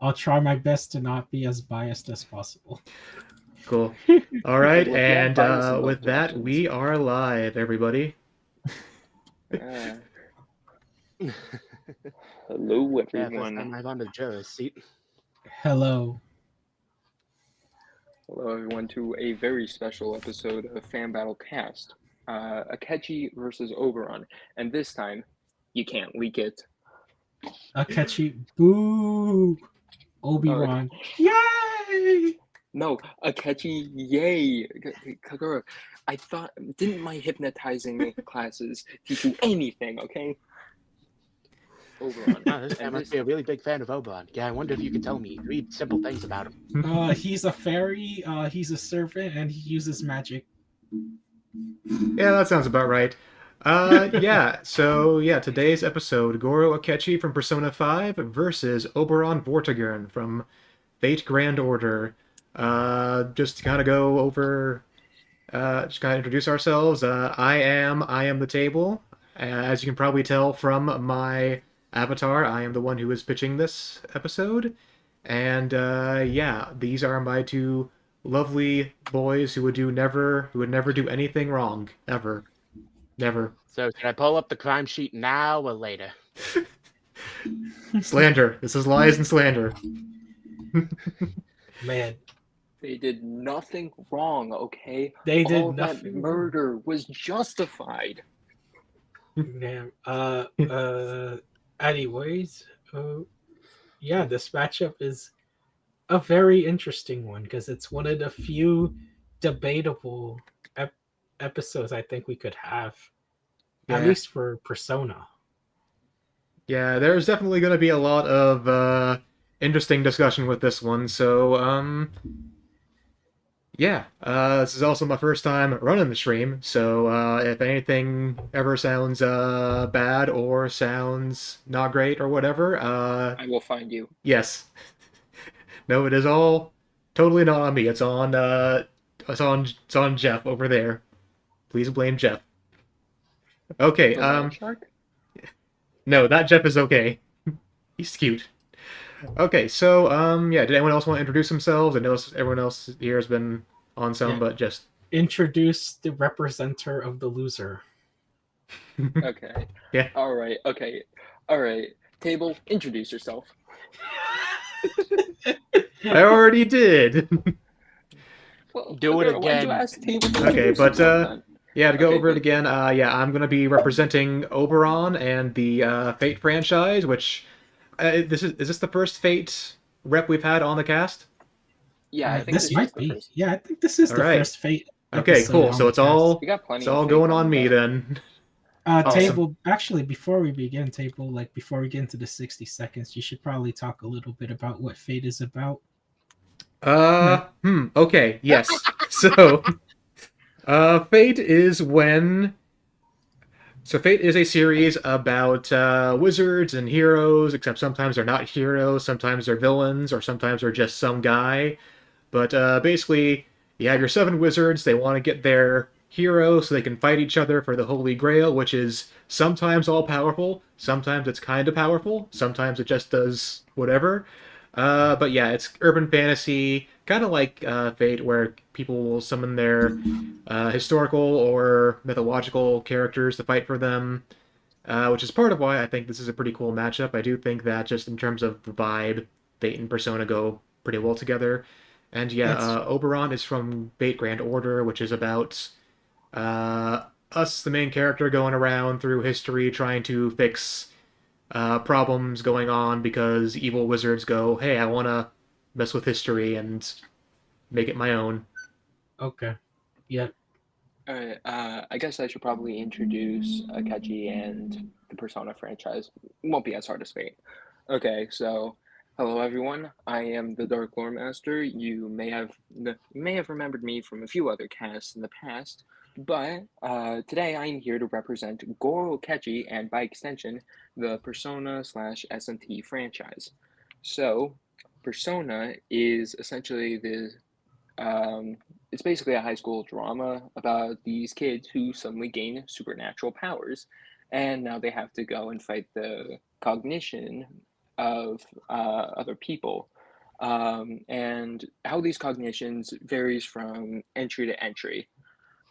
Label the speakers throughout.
Speaker 1: I'll try my best to not be as biased as possible.
Speaker 2: Cool. All right,
Speaker 3: Well, if you have
Speaker 2: and
Speaker 3: bias in both
Speaker 2: with that,
Speaker 3: directions.
Speaker 2: we are live, everybody.
Speaker 3: Uh, hello,
Speaker 4: Yeah, first time
Speaker 3: everyone.
Speaker 4: I've on the juror's seat.
Speaker 1: Hello.
Speaker 3: Hello, everyone, to a very special episode of Fan Battle Cast. Akechi versus Oberon. And this time, you can't leak it.
Speaker 1: Akechi. Boo.
Speaker 3: Uh,
Speaker 1: Obi-Wan. Yay!
Speaker 3: no, Akechi, yay! Kagura, I thought, didn't my hypnotizing classes teach you anything, okay? Oberon.
Speaker 4: Wow, this guy
Speaker 3: And
Speaker 4: must
Speaker 3: this,
Speaker 4: be a really big fan of Oberon. Yeah, I wonder if you could tell me 3 simple things about him.
Speaker 1: He's a fairy, he's a servant, and he uses magic.
Speaker 2: Yeah, that sounds about right. Today's episode, Goro Akechi from Persona 5 versus Oberon Vortigern from Fate Grand Order. Just to kind of go over, just kind of introduce ourselves. I am the table. As you can probably tell from my avatar, I am the one who is pitching this episode. And these are my two lovely boys who would never do anything wrong, ever. Never.
Speaker 4: So, should I pull up the crime sheet now or later?
Speaker 2: Slander. This is lies and slander.
Speaker 1: Man,
Speaker 3: they did nothing wrong, okay?
Speaker 1: they did
Speaker 3: All that
Speaker 1: nothing.
Speaker 3: murder was justified.
Speaker 1: Damn. Anyways, yeah, this matchup is a very interesting one because it's one of the few debatable episodes I think we could have, at
Speaker 2: Yeah.
Speaker 1: least for Persona.
Speaker 2: Yeah, there's definitely going to be a lot of interesting discussion with this one. So, this is also my first time running the stream. So, if anything ever sounds bad or sounds not great or whatever,
Speaker 3: I will find you.
Speaker 2: yes. No, it is all totally not on me. It's on Jeff over there. Please blame Jeff. Okay,
Speaker 3: The Land Shark?
Speaker 2: no, that Jeff is okay. He's cute. Okay, so did anyone else want to introduce themselves? I know everyone else here has been on some,
Speaker 1: Yeah.
Speaker 2: but just
Speaker 1: Introduce the representer of the loser.
Speaker 3: Okay.
Speaker 2: Yeah.
Speaker 3: Alright, okay. Alright. Table, introduce yourself.
Speaker 2: I already did.
Speaker 3: Well,
Speaker 4: Do it
Speaker 3: Kagura, why'd you
Speaker 4: again.
Speaker 3: ask Table to
Speaker 2: Okay,
Speaker 3: introduce
Speaker 2: but
Speaker 3: himself then?
Speaker 2: yeah, to go
Speaker 3: Okay,
Speaker 2: over it
Speaker 3: but-
Speaker 2: again, I'm gonna be representing Oberon and the Fate franchise, which is this the first Fate rep we've had on the cast?
Speaker 3: Yeah, I think
Speaker 1: this
Speaker 3: this
Speaker 1: might
Speaker 3: is the
Speaker 1: be.
Speaker 3: first.
Speaker 1: Yeah, I think this is
Speaker 2: All
Speaker 1: the
Speaker 2: right.
Speaker 1: first Fate.
Speaker 2: Okay,
Speaker 1: episode
Speaker 2: cool.
Speaker 1: on
Speaker 2: So
Speaker 1: the
Speaker 2: it's
Speaker 1: cast.
Speaker 2: all
Speaker 3: We got plenty
Speaker 2: it's all
Speaker 3: of
Speaker 2: going
Speaker 3: fake
Speaker 2: on me
Speaker 3: that.
Speaker 2: then.
Speaker 1: Table.
Speaker 2: Awesome.
Speaker 1: Actually, before we begin, Table, like before we get into the 60 seconds, you should probably talk a little bit about what Fate is about.
Speaker 2: Okay, yes. So, Fate is when. So, Fate is a series about wizards and heroes, except sometimes they're not heroes, sometimes they're villains, or sometimes they're just some guy. But basically, you have your 7 wizards, they want to get their hero so they can fight each other for the Holy Grail, which is sometimes all powerful, sometimes it's kind of powerful, sometimes it just does whatever. But yeah, it's urban fantasy, kind of like Fate, where people will summon their historical or mythological characters to fight for them, which is part of why I think this is a pretty cool matchup. I do think that just in terms of the vibe, Fate and Persona go pretty well together. And yeah, Oberon is from Fate Grand Order, which is about us, the main character, going around through history trying to fix problems going on because evil wizards go, hey, I want to mess with history and make it my own.
Speaker 1: Okay. Yeah.
Speaker 3: Alright, I guess I should probably introduce Akechi and the Persona franchise. It won't be as hard as Fate. Okay, so hello everyone. I am the Dark Lore Master. You may have remembered me from a few other casts in the past, but today I'm here to represent Goro Akechi and by extension the Persona slash S&T franchise. So, Persona is essentially it's basically a high school drama about these kids who suddenly gain supernatural powers, and now they have to go and fight the cognition of other people. And how these cognitions varies from entry to entry.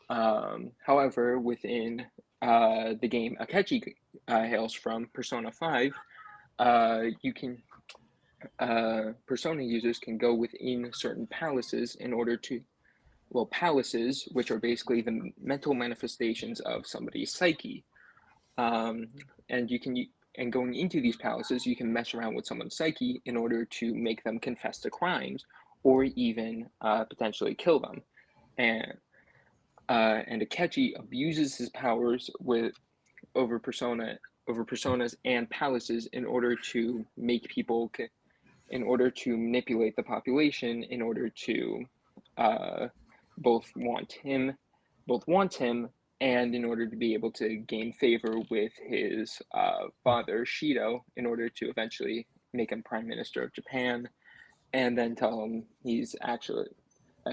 Speaker 3: However, within the game Akechi hails from, Persona 5, you can Persona users can go within certain palaces in order to, well, palaces, which are basically the mental manifestations of somebody's psyche. Um, and you can, and going into these palaces, you can mess around with someone's psyche in order to make them confess to crimes, or even potentially kill them. And Akechi abuses his powers over personas and palaces in order to make people, in order to manipulate the population, in order to both want him, and in order to be able to gain favor with his father Shido, in order to eventually make him prime minister of Japan, and then tell him he's actually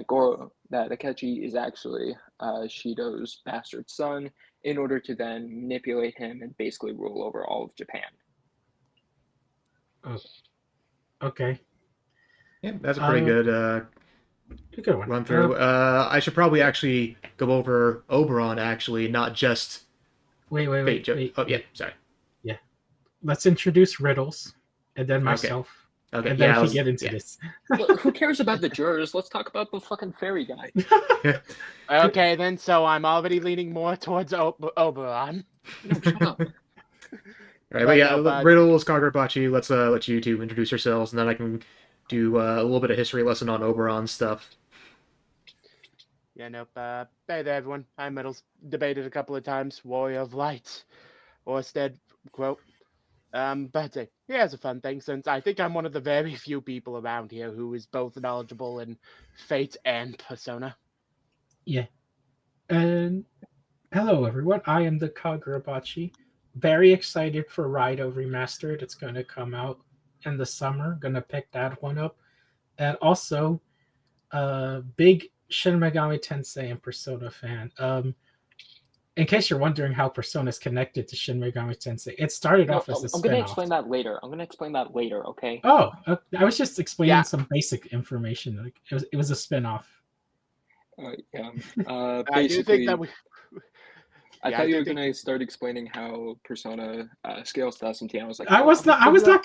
Speaker 3: Goro, that Akechi is actually Shido's bastard son, in order to then manipulate him and basically rule over all of Japan.
Speaker 1: Oh, okay.
Speaker 2: Yeah, that's a pretty good
Speaker 1: A good one.
Speaker 2: run through. I should probably actually go over Oberon, actually, not just
Speaker 1: Wait.
Speaker 2: Oh, yeah, sorry.
Speaker 1: Yeah. Let's introduce riddles, and then myself.
Speaker 2: Okay,
Speaker 1: And then
Speaker 2: yeah,
Speaker 1: we get into this.
Speaker 3: Look, who cares about the jurors? Let's talk about the fucking fairy guy.
Speaker 4: Okay, then, so I'm already leaning more towards Oberon.
Speaker 3: No, shut up.
Speaker 2: Right, but yeah,
Speaker 4: no,
Speaker 2: Riddles, Kagurabachi, let's let you two introduce yourselves, and then I can do a little bit of history lesson on Oberon stuff.
Speaker 4: Yeah, nope. Hey there, everyone. I'm Middles. Debated a couple of times. Warrior of Light. Orsted, quote. But here's a fun thing, since I think I'm one of the very few people around here who is both knowledgeable in Fate and Persona.
Speaker 1: Yeah. And hello, everyone. I am the Kagurabachi. Very excited for Raido Remastered. It's going to come out in the summer. Going to pick that one up. And also, big Shin Megami Tensei and Persona fan. In case you're wondering how Persona is connected to Shin Megami Tensei, it started off as a
Speaker 3: I'm going to
Speaker 1: spin-off.
Speaker 3: explain that later. Okay?
Speaker 1: Oh, I was just explaining
Speaker 4: Yeah.
Speaker 1: some basic information. Like it was a spin-off.
Speaker 3: Yeah.
Speaker 4: I do think
Speaker 3: Basically,
Speaker 4: that we.
Speaker 3: I
Speaker 4: Yeah,
Speaker 3: thought
Speaker 4: I
Speaker 3: you
Speaker 4: do
Speaker 3: were
Speaker 4: think-
Speaker 3: going to start explaining how Persona scales to SMT. I was like,
Speaker 1: I was not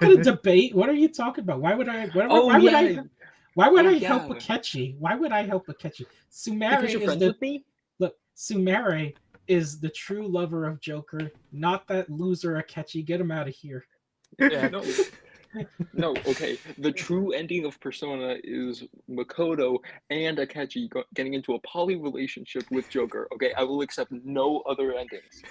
Speaker 1: gonna debate. What are you talking about? Why would I? Why would I help
Speaker 3: yeah.
Speaker 1: Akechi? Why would I help Akechi? Sumere
Speaker 3: Because you're
Speaker 1: is
Speaker 3: friends
Speaker 1: the
Speaker 3: with me?
Speaker 1: look. Sumere is the true lover of Joker, not that loser Akechi. Get him out of here.
Speaker 4: Yeah.
Speaker 3: No, okay. The true ending of Persona is Makoto and Akechi getting into a poly relationship with Joker. Okay, I will accept no other endings.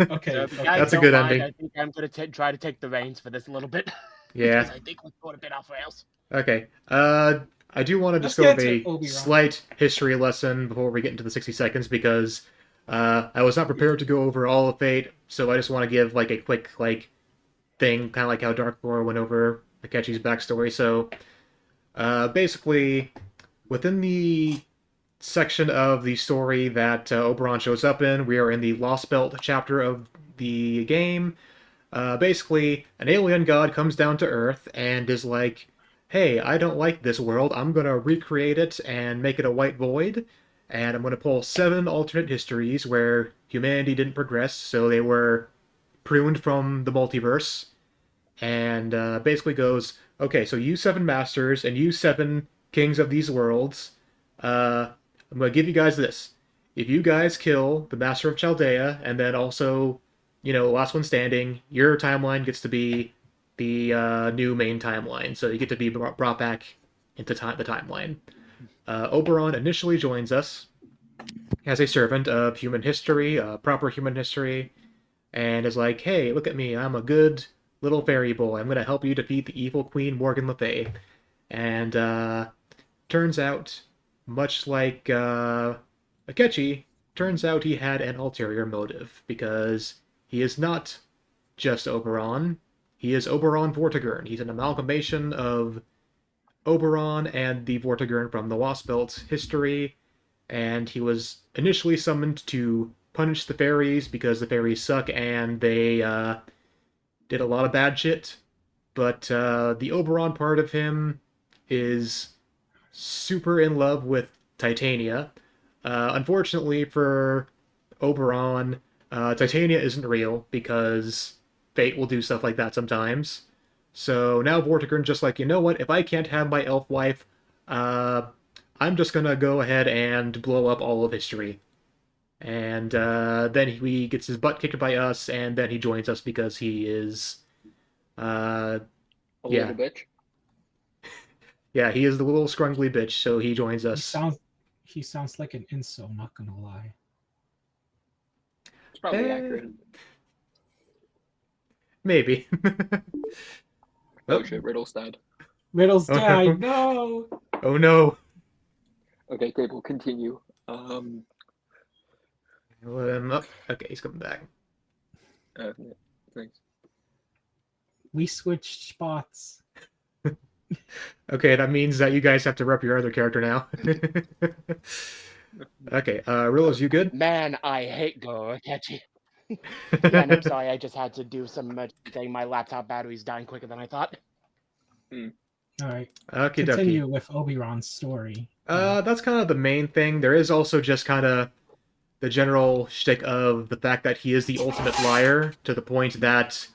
Speaker 1: Okay,
Speaker 4: So if you guys
Speaker 2: That's a
Speaker 4: don't
Speaker 2: good
Speaker 4: mind,
Speaker 2: ending.
Speaker 4: I think I'm going to try to take the reins for this a little bit.
Speaker 2: Yeah.
Speaker 4: Because I think we're going a bit off rails.
Speaker 2: Okay. I do want to just
Speaker 1: Let's
Speaker 2: go
Speaker 1: get
Speaker 2: over
Speaker 1: to
Speaker 2: a
Speaker 1: Oberon.
Speaker 2: slight history lesson before we get into the 60 seconds, because I was not prepared to go over all of Fate, so I just want to give like a quick thing, kind of like how Dark Lore went over Akechi's backstory. So basically, within the section of the story that Oberon shows up in, we are in the Lost Belt chapter of the game. Basically, an alien god comes down to Earth and is like, hey, I don't like this world. I'm going to recreate it and make it a white void. And I'm going to pull 7 alternate histories where humanity didn't progress, so they were pruned from the multiverse. And basically goes, okay, so you 7 masters and you 7 kings of these worlds, I'm going to give you guys this. If you guys kill the master of Chaldea, and then also, last one standing, your timeline gets to be the new main timeline. So you get to be brought back into the timeline. Oberon initially joins us as a servant of human history, proper human history, and is like, hey, look at me, I'm a good little fairy boy. I'm going to help you defeat the evil Queen Morgan Le Fay. And turns out, much like Akechi, turns out he had an ulterior motive, because he is not just Oberon. He is Oberon Vortigern. He's an amalgamation of Oberon and the Vortigern from the Lost Belt history, and he was initially summoned to punish the fairies because the fairies suck and they did a lot of bad shit. but the Oberon part of him is super in love with Titania. Unfortunately for Oberon, Titania isn't real because fate will do stuff like that sometimes. So now Vortigern just like, you know what? If I can't have my elf wife, uh, I'm just gonna go ahead and blow up all of history. And then he gets his butt kicked by us, and then he joins us because he is, uh,
Speaker 3: A
Speaker 2: yeah,
Speaker 3: little bitch.
Speaker 2: yeah, he is the little scrungly bitch. So he joins
Speaker 1: He
Speaker 2: us.
Speaker 1: sounds like an inso, not gonna lie.
Speaker 3: It's probably
Speaker 2: Eh,
Speaker 3: accurate.
Speaker 2: maybe.
Speaker 3: Oh
Speaker 2: Oh,
Speaker 3: shit, Riddle's dead.
Speaker 1: Riddle's
Speaker 2: oh
Speaker 1: died.
Speaker 2: no!
Speaker 1: No.
Speaker 2: Oh no!
Speaker 3: Okay, great, we'll continue.
Speaker 2: Let him up. Okay, he's coming back.
Speaker 3: Yeah, thanks.
Speaker 1: We switched spots.
Speaker 2: Okay, that means that you guys have to rep your other character now. Okay, Rillos, you good?
Speaker 4: Man, I hate Goro, Akechi. Yeah, and I'm sorry, I just had to do some thing. My laptop battery's dying quicker than I thought.
Speaker 1: All right.
Speaker 2: Okie
Speaker 1: Continue
Speaker 2: dokie.
Speaker 1: with Oberon's story.
Speaker 2: That's kind of the main thing. There is also just kind of the general shtick of the fact that he is the ultimate liar, to the point that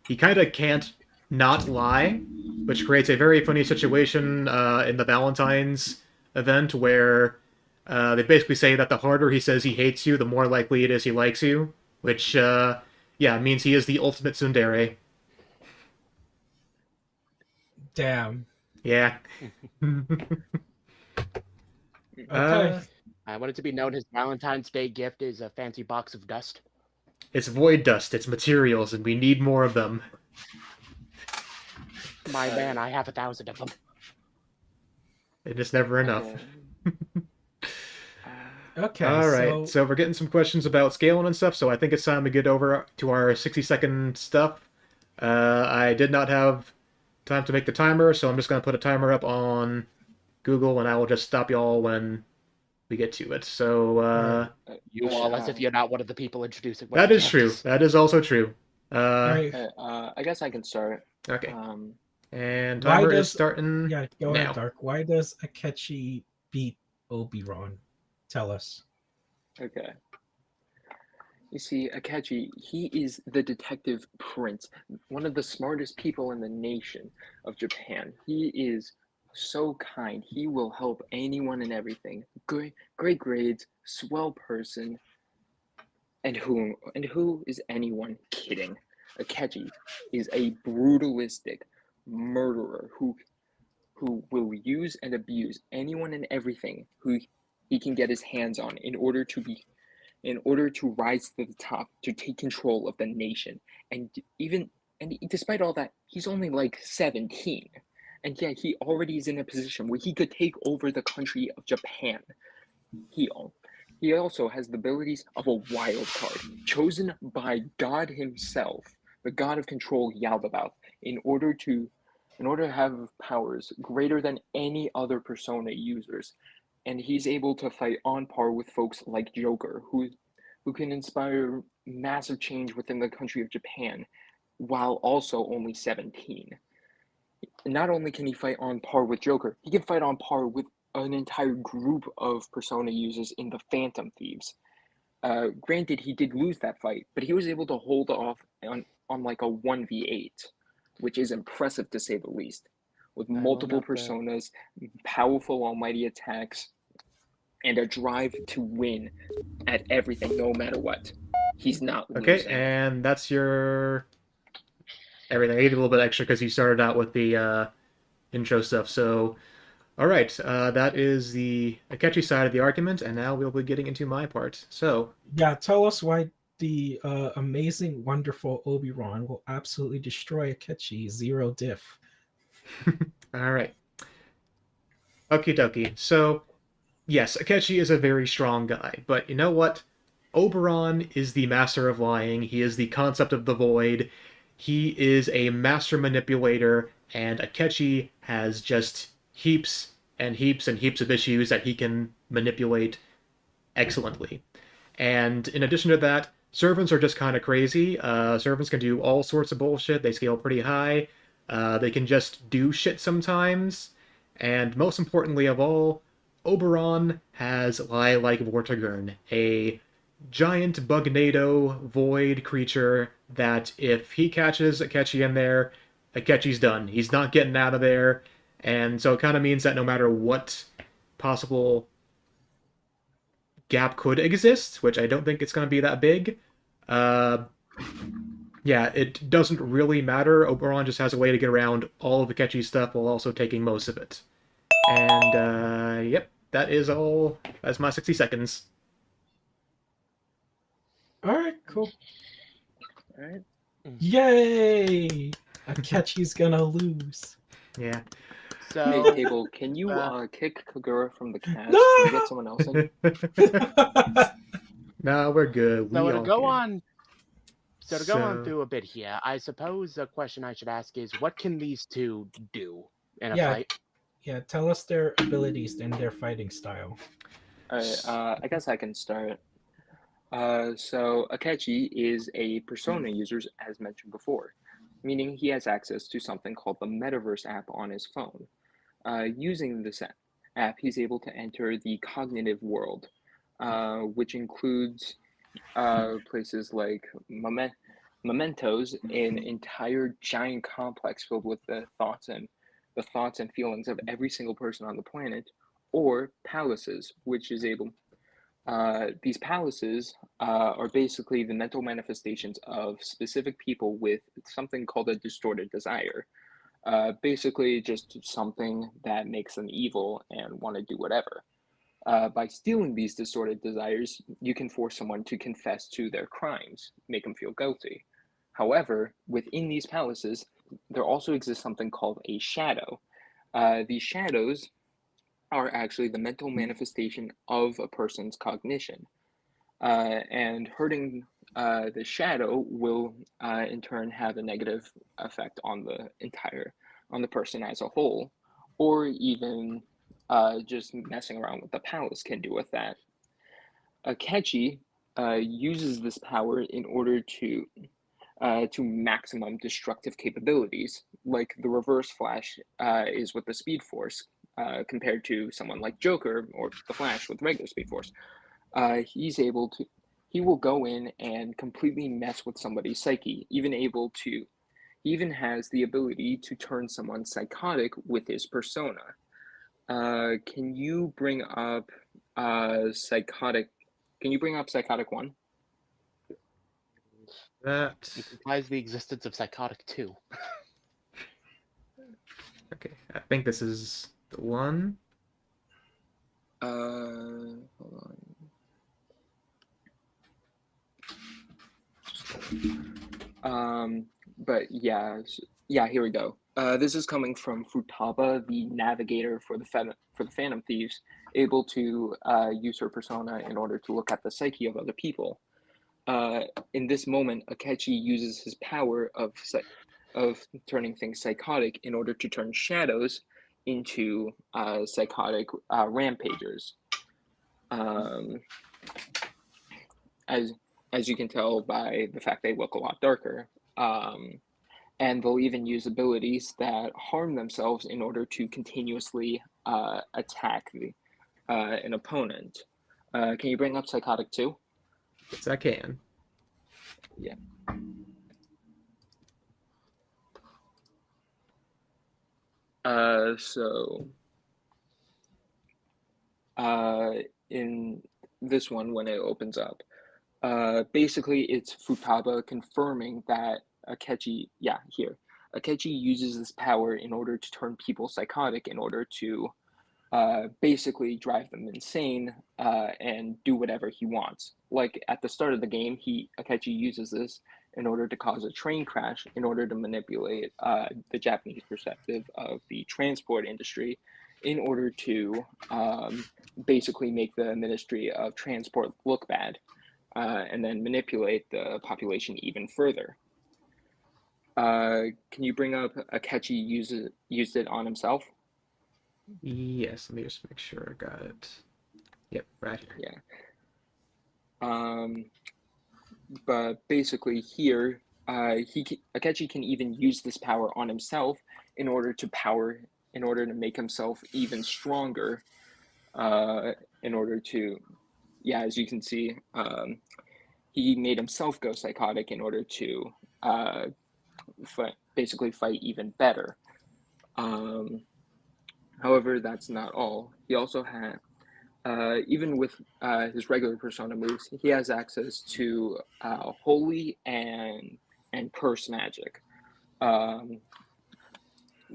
Speaker 2: he kind of can't not lie, which creates a very funny situation in the Valentine's event where they basically say that the harder he says he hates you, the more likely it is he likes you, which, yeah, means he is the ultimate tsundere.
Speaker 1: Damn.
Speaker 2: Yeah.
Speaker 1: Okay.
Speaker 4: I want it to be known his Valentine's Day gift is a fancy box of dust.
Speaker 2: It's void dust, it's materials, and we need more of them.
Speaker 4: My man, I have 1,000 of them.
Speaker 2: It is never enough.
Speaker 1: Okay.
Speaker 2: All right, so we're getting some questions about scaling and stuff, so I think it's time to get over to our 60-second stuff. I did not have time to make the timer, so I'm just going to put a timer up on Google, and I will just stop y'all when we get to it. So,
Speaker 4: You all, as if you're not one of the people introducing.
Speaker 2: that is true. That is also true.
Speaker 1: All right.
Speaker 3: I guess I can start.
Speaker 2: Okay. And
Speaker 1: Why
Speaker 2: timer is
Speaker 1: does-
Speaker 2: starting
Speaker 1: Yeah, go
Speaker 2: now.
Speaker 1: ahead, Dark. Why does Akechi beat Oberon? Tell us.
Speaker 3: Okay. You see, Akechi, he is the detective prince, one of the smartest people in the nation of Japan. He is so kind. He will help anyone and everything. Great grades, swell person. And who is anyone kidding? Akechi is a brutalistic murderer who will use and abuse anyone and everything who he can get his hands on in order to rise to the top, to take control of the nation. And despite all that, he's only like 17. And yet he already is in a position where he could take over the country of Japan. He also has the abilities of a wild card, chosen by God himself, the god of control Yaldabaoth, in order to have powers greater than any other persona users. And he's able to fight on par with folks like Joker, who can inspire massive change within the country of Japan, while also only 17. Not only can he fight on par with Joker, he can fight on par with an entire group of Persona users in the Phantom Thieves. Granted, he did lose that fight, but he was able to hold off on like a 1v8, which is impressive to say the least. With multiple personas, powerful almighty attacks, and a drive to win at everything, no matter what. He's not losing.
Speaker 2: Okay, and that's your everything. I gave you a little bit extra because you started out with the intro stuff. So, all right, that is the Akechi side of the argument, and now we'll be getting into my part. So,
Speaker 1: Yeah, tell us why the amazing, wonderful Oberon will absolutely destroy Akechi. Zero diff.
Speaker 2: all right. Okie dokie. So, yes, Akechi is a very strong guy, but you know what? Oberon is the master of lying. He is the concept of the void. He is a master manipulator, and Akechi has just heaps and heaps and heaps of issues that he can manipulate excellently. And in addition to that, servants are just kind of crazy. Servants can do all sorts of bullshit. They scale pretty high. They can just do shit sometimes. And most importantly of all, Oberon has lie like Vortigern, a giant bugnado void creature that if he catches Akechi in there, Akechi's done. He's not getting out of there. And so it kind of means that no matter what possible gap could exist, which I don't think it's going to be that big, uh, yeah, it doesn't really matter. Oberon just has a way to get around all of Akechi's stuff while also taking most of it. And, yep, that is all. That's my 60 seconds.
Speaker 1: All right, cool.
Speaker 3: All right.
Speaker 1: Yay! Akechi's gonna lose.
Speaker 2: Yeah.
Speaker 3: Hey,
Speaker 4: So,
Speaker 3: Cable, can you
Speaker 4: uh,
Speaker 3: kick Kagura from the cast?
Speaker 1: No!
Speaker 3: Can you get someone else in?
Speaker 2: No, we're good.
Speaker 4: so
Speaker 2: We
Speaker 4: to
Speaker 2: all
Speaker 4: go
Speaker 2: good.
Speaker 4: on, so to go on
Speaker 2: So-
Speaker 4: through a bit here, I suppose a question I should ask is, what can these two do in a
Speaker 1: Yeah.
Speaker 4: fight?
Speaker 1: Yeah, tell us their abilities and their fighting style.
Speaker 3: All right. I guess I can start. So Akechi is a persona user, as mentioned before, meaning he has access to something called the Metaverse app on his phone. Using this app, he's able to enter the cognitive world, which includes places like mementos, an entire giant complex filled with the thoughts and feelings of every single person on the planet, or palaces, which is able. These palaces are basically the mental manifestations of specific people with something called a distorted desire. Basically, just something that makes them evil and want to do whatever. By stealing these distorted desires, you can force someone to confess to their crimes, make them feel guilty. However, within these palaces, there also exists something called a shadow. These shadows are actually the mental manifestation of a person's cognition. And hurting the shadow will, in turn, have a negative effect on the person as a whole, or even just messing around with the palace can do with that. Akechi uses this power in order to maximum destructive capabilities, like the Reverse Flash is with the Speed Force, compared to someone like Joker or the Flash with regular Speed Force. He will go in and completely mess with somebody's psyche, he even has the ability to turn someone psychotic with his persona. Can you bring up psychotic? Can you bring up psychotic one?
Speaker 2: That.
Speaker 4: It implies the existence of psychotic too.
Speaker 2: Okay, I think this is the one.
Speaker 3: Hold on. But yeah, here we go. This is coming from Futaba, the navigator for the Phantom Thieves, able to use her persona in order to look at the psyche of other people. In this moment, Akechi uses his power of turning things psychotic in order to turn shadows into psychotic rampagers. As as you can tell by the fact they look a lot darker. And they'll even use abilities that harm themselves in order to continuously attack an opponent. Can you bring up Psychotic 2?
Speaker 2: Yes, I can.
Speaker 3: Yeah. So in this one, when it opens up, basically it's Futaba confirming that Akechi uses this power in order to turn people psychotic, in order to basically drive them insane and do whatever he wants. Like at the start of the game, Akechi uses this in order to cause a train crash, in order to manipulate the Japanese perspective of the transport industry, in order to basically make the Ministry of Transport look bad, and then manipulate the population even further. Can you bring up Akechi used it on himself?
Speaker 2: Yes, let me just make sure I got it. Yep, right here.
Speaker 3: Yeah. But basically here, Akechi can even use this power on himself in order to make himself even stronger. In order to, yeah, as you can see, he made himself go psychotic in order to basically fight even better. However, that's not all. He also had, even with his regular persona moves, he has access to holy and curse magic.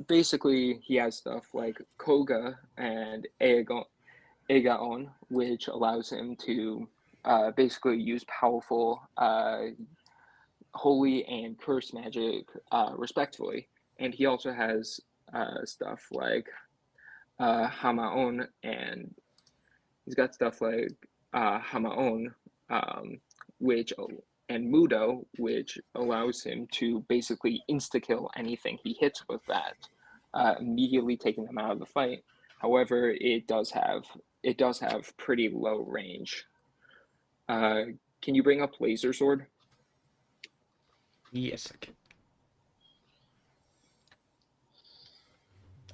Speaker 3: Basically, he has stuff like Koga and Egaon, which allows him to basically use powerful holy and curse magic respectively. And he also has stuff like Hamaon, and he's got stuff like Hamaon, which and Mudo, which allows him to basically insta-kill anything he hits with that, immediately taking them out of the fight. However, it does have pretty low range. Can you bring up Laser Sword?
Speaker 2: Yes, I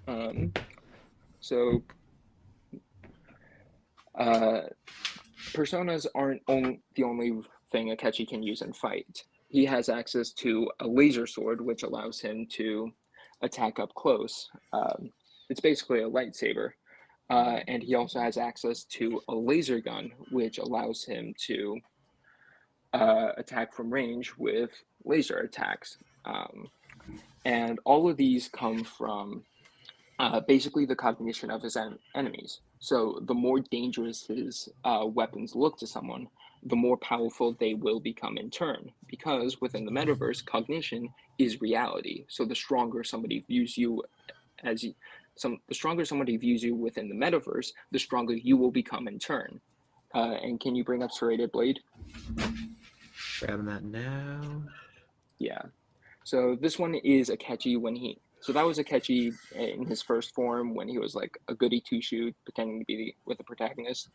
Speaker 2: can.
Speaker 3: So personas aren't the only thing Akechi can use in fight. He has access to a laser sword, which allows him to attack up close. It's basically a lightsaber. And he also has access to a laser gun, which allows him to attack from range with laser attacks. And all of these come from basically the cognition of his enemies. So the more dangerous his weapons look to someone, the more powerful they will become in turn. Because within the metaverse, cognition is reality. So the stronger somebody views you the stronger somebody views you within the metaverse, the stronger you will become in turn. And can you bring up Serrated Blade?
Speaker 2: Grabbing that now.
Speaker 3: Yeah. So this one is Akechi so that was Akechi in his first form when he was like a goody two-shoe pretending to be with the protagonist.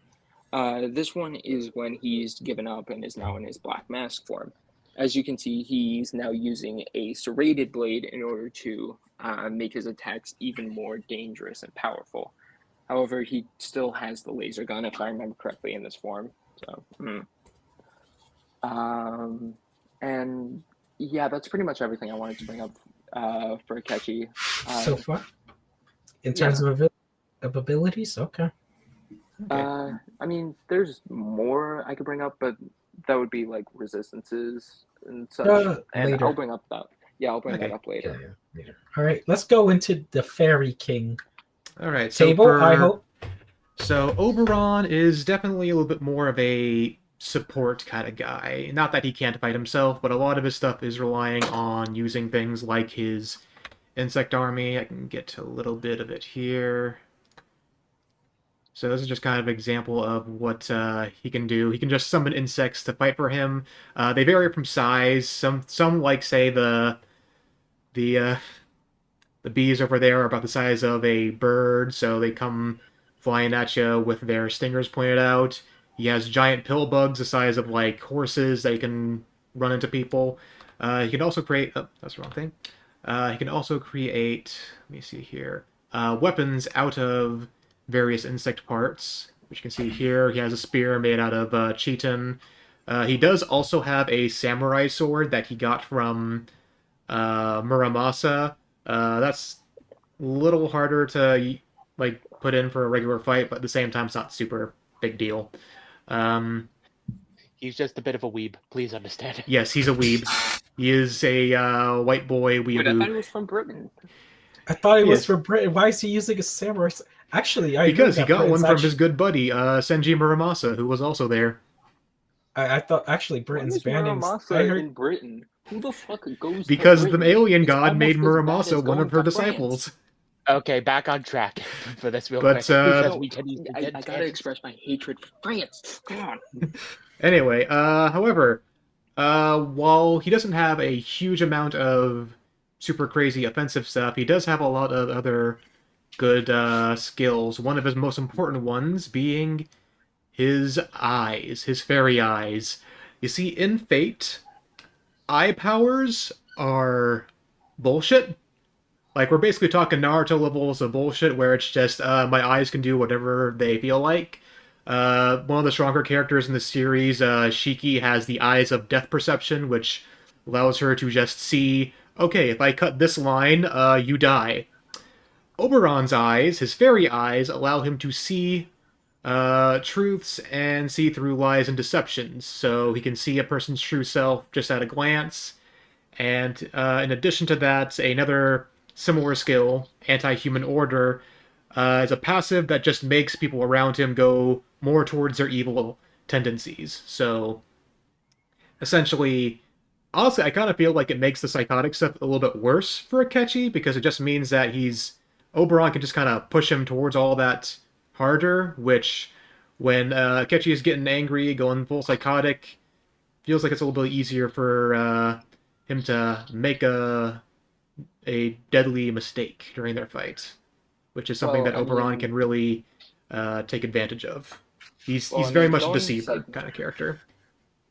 Speaker 3: This one is when he's given up and is now in his Black Mask form. As you can see, he's now using a serrated blade in order to make his attacks even more dangerous and powerful. However, he still has the laser gun, if I remember correctly, in this form. So, and yeah, that's pretty much everything I wanted to bring up for Akechi.
Speaker 1: So far, in terms of abilities, okay.
Speaker 3: I mean, there's more I could bring up, but that would be like resistances and such. And
Speaker 1: later.
Speaker 3: I'll bring up that. Yeah, I'll bring that up later.
Speaker 1: Yeah, later. All right, let's go into the Fairy King.
Speaker 2: All right,
Speaker 1: table. I hope.
Speaker 2: So Oberon is definitely a little bit more of a support kind of guy. Not that he can't fight himself, but a lot of his stuff is relying on using things like his insect army. I can get to a little bit of it here. So this is just kind of an example of what he can do. He can just summon insects to fight for him. They vary from size. Some like say the bees over there are about the size of a bird, so they come flying at you with their stingers pointed out. He has giant pill bugs the size of like horses that can run into people. He can also create. Oh, that's the wrong thing. He can also create. Let me see here. Weapons out of various insect parts, which you can see here. He has a spear made out of chitin. He does also have a samurai sword that he got from Muramasa. That's a little harder to like put in for a regular fight, but at the same time, it's not super big deal.
Speaker 4: He's just a bit of a weeb. Please understand.
Speaker 2: Yes, he's a weeb. He is a white boy weeaboo.
Speaker 3: Wait, I thought he was from Britain.
Speaker 1: I thought he was from Britain. Why is he using a samurai? Actually,
Speaker 2: because he got one from his good buddy Senji Muramasa, who was also there.
Speaker 1: I thought actually Britain's banning.
Speaker 3: Muramasa in Britain. Who the fuck goes?
Speaker 2: Because
Speaker 3: to Britain?
Speaker 2: the alien god
Speaker 3: almost
Speaker 2: made
Speaker 3: as
Speaker 2: Muramasa
Speaker 3: bad as
Speaker 2: one of
Speaker 3: going
Speaker 2: her
Speaker 3: to
Speaker 2: disciples.
Speaker 3: France.
Speaker 4: Okay, back on track for this real
Speaker 2: But,
Speaker 4: quick. Because we can
Speaker 3: I gotta express my hatred for France. Come on.
Speaker 2: Anyway, however, while he doesn't have a huge amount of super crazy offensive stuff, he does have a lot of other good skills. One of his most important ones being his eyes, his fairy eyes. You see, in Fate, eye powers are bullshit. Like, we're basically talking Naruto levels of bullshit where it's just, my eyes can do whatever they feel like. One of the stronger characters in the series, Shiki, has the eyes of death perception, which allows her to just see, okay, if I cut this line, you die. Oberon's eyes, his fairy eyes, allow him to see truths and see through lies and deceptions. So he can see a person's true self just at a glance. And in addition to that, another similar skill, Anti-Human Order, is a passive that just makes people around him go more towards their evil tendencies. So essentially, honestly, I kind of feel like it makes the psychotic stuff a little bit worse for Akechi because it just means that Oberon can just kind of push him towards all that harder, which when Akechi is getting angry, going full psychotic, feels like it's a little bit easier for him to make a deadly mistake during their fight, which is something
Speaker 3: Well,
Speaker 2: that
Speaker 3: I
Speaker 2: Oberon
Speaker 3: mean,
Speaker 2: can really take advantage of.
Speaker 3: well,
Speaker 2: He's
Speaker 3: I
Speaker 2: very
Speaker 3: mean,
Speaker 2: much a deceiver kind of character.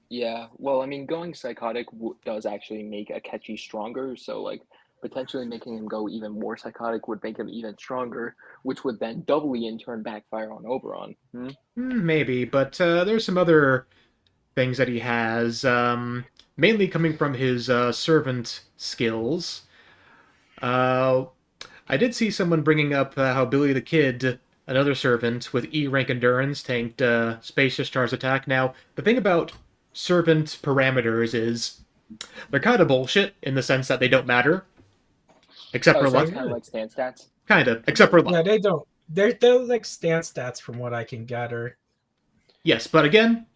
Speaker 3: yeah, well, I mean, going psychotic does actually make Akechi stronger. So, like, potentially making him go even more psychotic would make him even stronger, which would then doubly in turn backfire on Oberon. Hmm?
Speaker 2: Maybe, but there's some other things that he has, mainly coming from his servant skills. Uh, I did see someone bringing up how Billy the Kid, another servant with E rank endurance, tanked Space Discharge attack. Now, the thing about servant parameters is they're kind of bullshit in the sense that they don't matter, except
Speaker 3: Oh,
Speaker 2: for
Speaker 3: so it's
Speaker 2: luck.
Speaker 3: kind of like stand stats.
Speaker 2: Kind of, except for
Speaker 1: Yeah,
Speaker 2: luck.
Speaker 1: they don't. They're like stance stats from what I can gather.
Speaker 2: Yes, but again,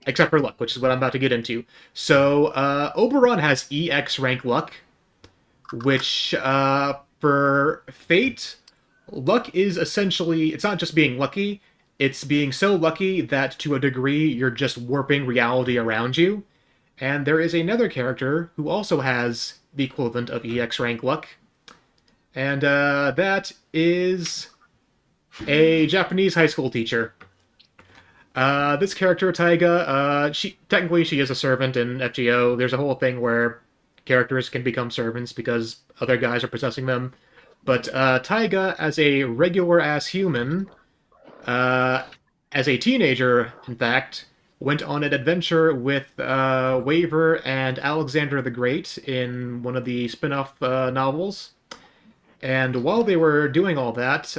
Speaker 2: except for luck, which is what I'm about to get into. So, Oberon has EX rank luck, which for Fate, luck is essentially, it's not just being lucky, it's being so lucky that to a degree you're just warping reality around you. And there is another character who also has the equivalent of EX rank luck, and that is a Japanese high school teacher. This character, Taiga, she is a servant in FGO. There's a whole thing where characters can become servants because other guys are possessing them. But Taiga, as a regular ass human, uh, as a teenager, in fact, went on an adventure with Waver and Alexander the Great in one of the spin-off novels. And while they were doing all that,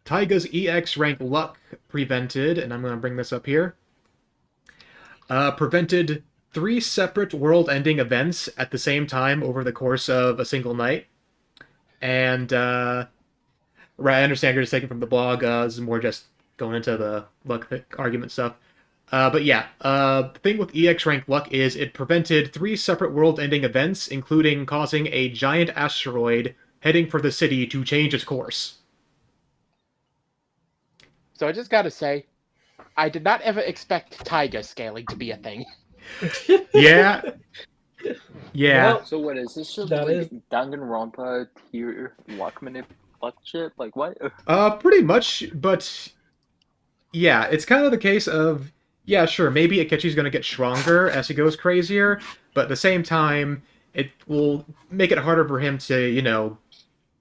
Speaker 2: Taiga's EX rank luck prevented, and I'm going to bring this up here, prevented 3 separate world-ending events at the same time over the course of a single night. And, right, I understand you're just taking from the blog. This is more just going into the luck argument stuff. But yeah, the thing with EX rank luck is it prevented 3 separate world-ending events, including causing a giant asteroid heading for the city to change its course.
Speaker 4: So I just gotta say, I did not ever expect tiger scaling to be a thing.
Speaker 2: Yeah. Yeah.
Speaker 1: Well,
Speaker 3: So what is this? Just
Speaker 1: that
Speaker 3: like
Speaker 1: is
Speaker 3: Danganronpa tier luck shit? Like what?
Speaker 2: Pretty much, but yeah, it's kind of the case of, yeah, sure, maybe Akechi's gonna get stronger as he goes crazier, but at the same time, it will make it harder for him to,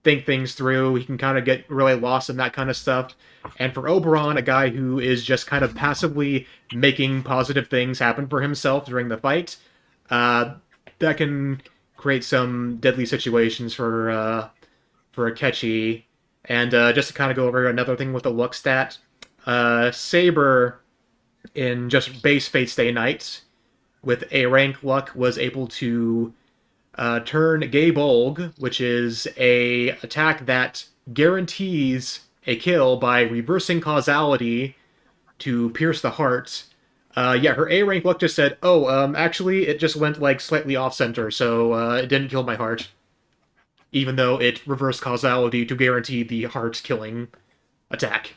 Speaker 2: think things through. He can kind of get really lost in that kind of stuff. And for Oberon, a guy who is just kind of passively making positive things happen for himself during the fight, that can create some deadly situations for Akechi. And just to kind of go over another thing with the luck stat, Saber in just base Fate Stay Night with a rank luck was able to turn Gay Bolg, which is a attack that guarantees a kill by reversing causality to pierce the heart. Yeah, her A rank luck just said, "Oh, actually, it just went like slightly off center, so it didn't kill my heart." Even though it reversed causality to guarantee the heart killing attack.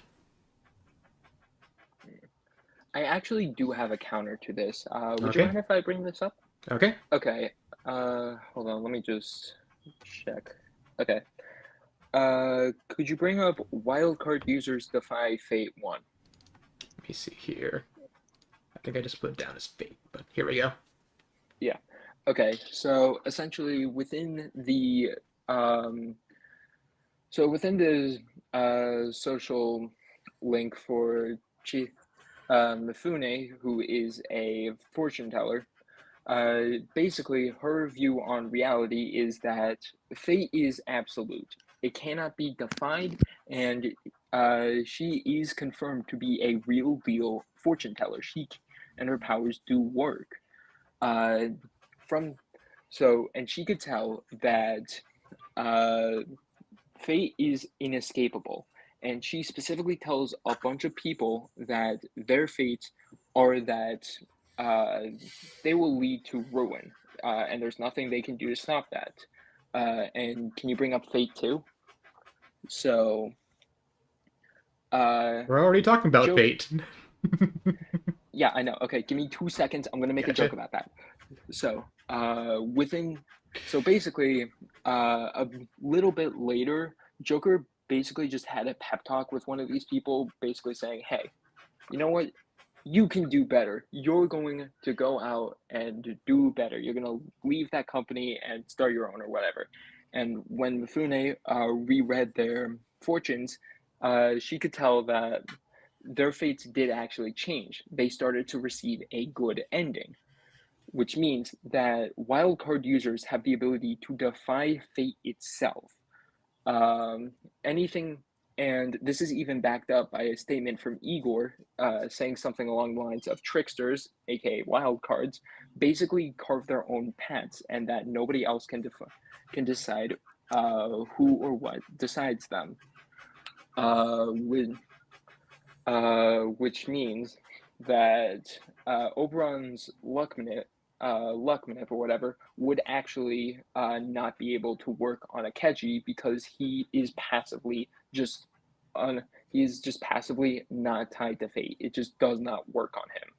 Speaker 3: I actually do have a counter to this. Would you
Speaker 2: Okay.
Speaker 3: mind if I bring this up?
Speaker 2: Okay.
Speaker 3: Okay. Hold on. Let me just check. Okay. Could you bring up wildcard users defy Fate 1?
Speaker 2: Let me see here. I think I just put it down as Fate, but here we go.
Speaker 3: Yeah. Okay. So essentially, um, within the social link for Chi Mifune, who is a fortune teller, basically her view on reality is that fate is absolute. It cannot be defined, and she is confirmed to be a real deal fortune teller. And her powers do work. Uh, from and she could tell that uh, fate is inescapable. And she specifically tells a bunch of people that their fates are that uh, they will lead to ruin, and there's nothing they can do to stop that. And can you bring up fate too? So, uh,
Speaker 2: We're already talking about
Speaker 3: Joe,
Speaker 2: fate.
Speaker 3: yeah, I know. Okay, give me 2 seconds. I'm gonna make a
Speaker 2: Gotcha.
Speaker 3: joke about that. So, basically, a little bit later, Joker basically just had a pep talk with one of these people, basically saying, "Hey, you know what? You can do better. You're going to go out and do better. You're going to leave that company and start your own or whatever." And when Mifune reread their fortunes, she could tell that their fates did actually change. They started to receive a good ending, which means that wildcard users have the ability to defy fate itself. Um, anything, and this is even backed up by a statement from Igor saying something along the lines of tricksters, aka wildcards, basically carve their own paths, and that nobody else can decide who or what decides them. With which means that Oberon's luck manip or whatever would actually not be able to work on Akechi because he's just passively not tied to fate. It just does not work on him.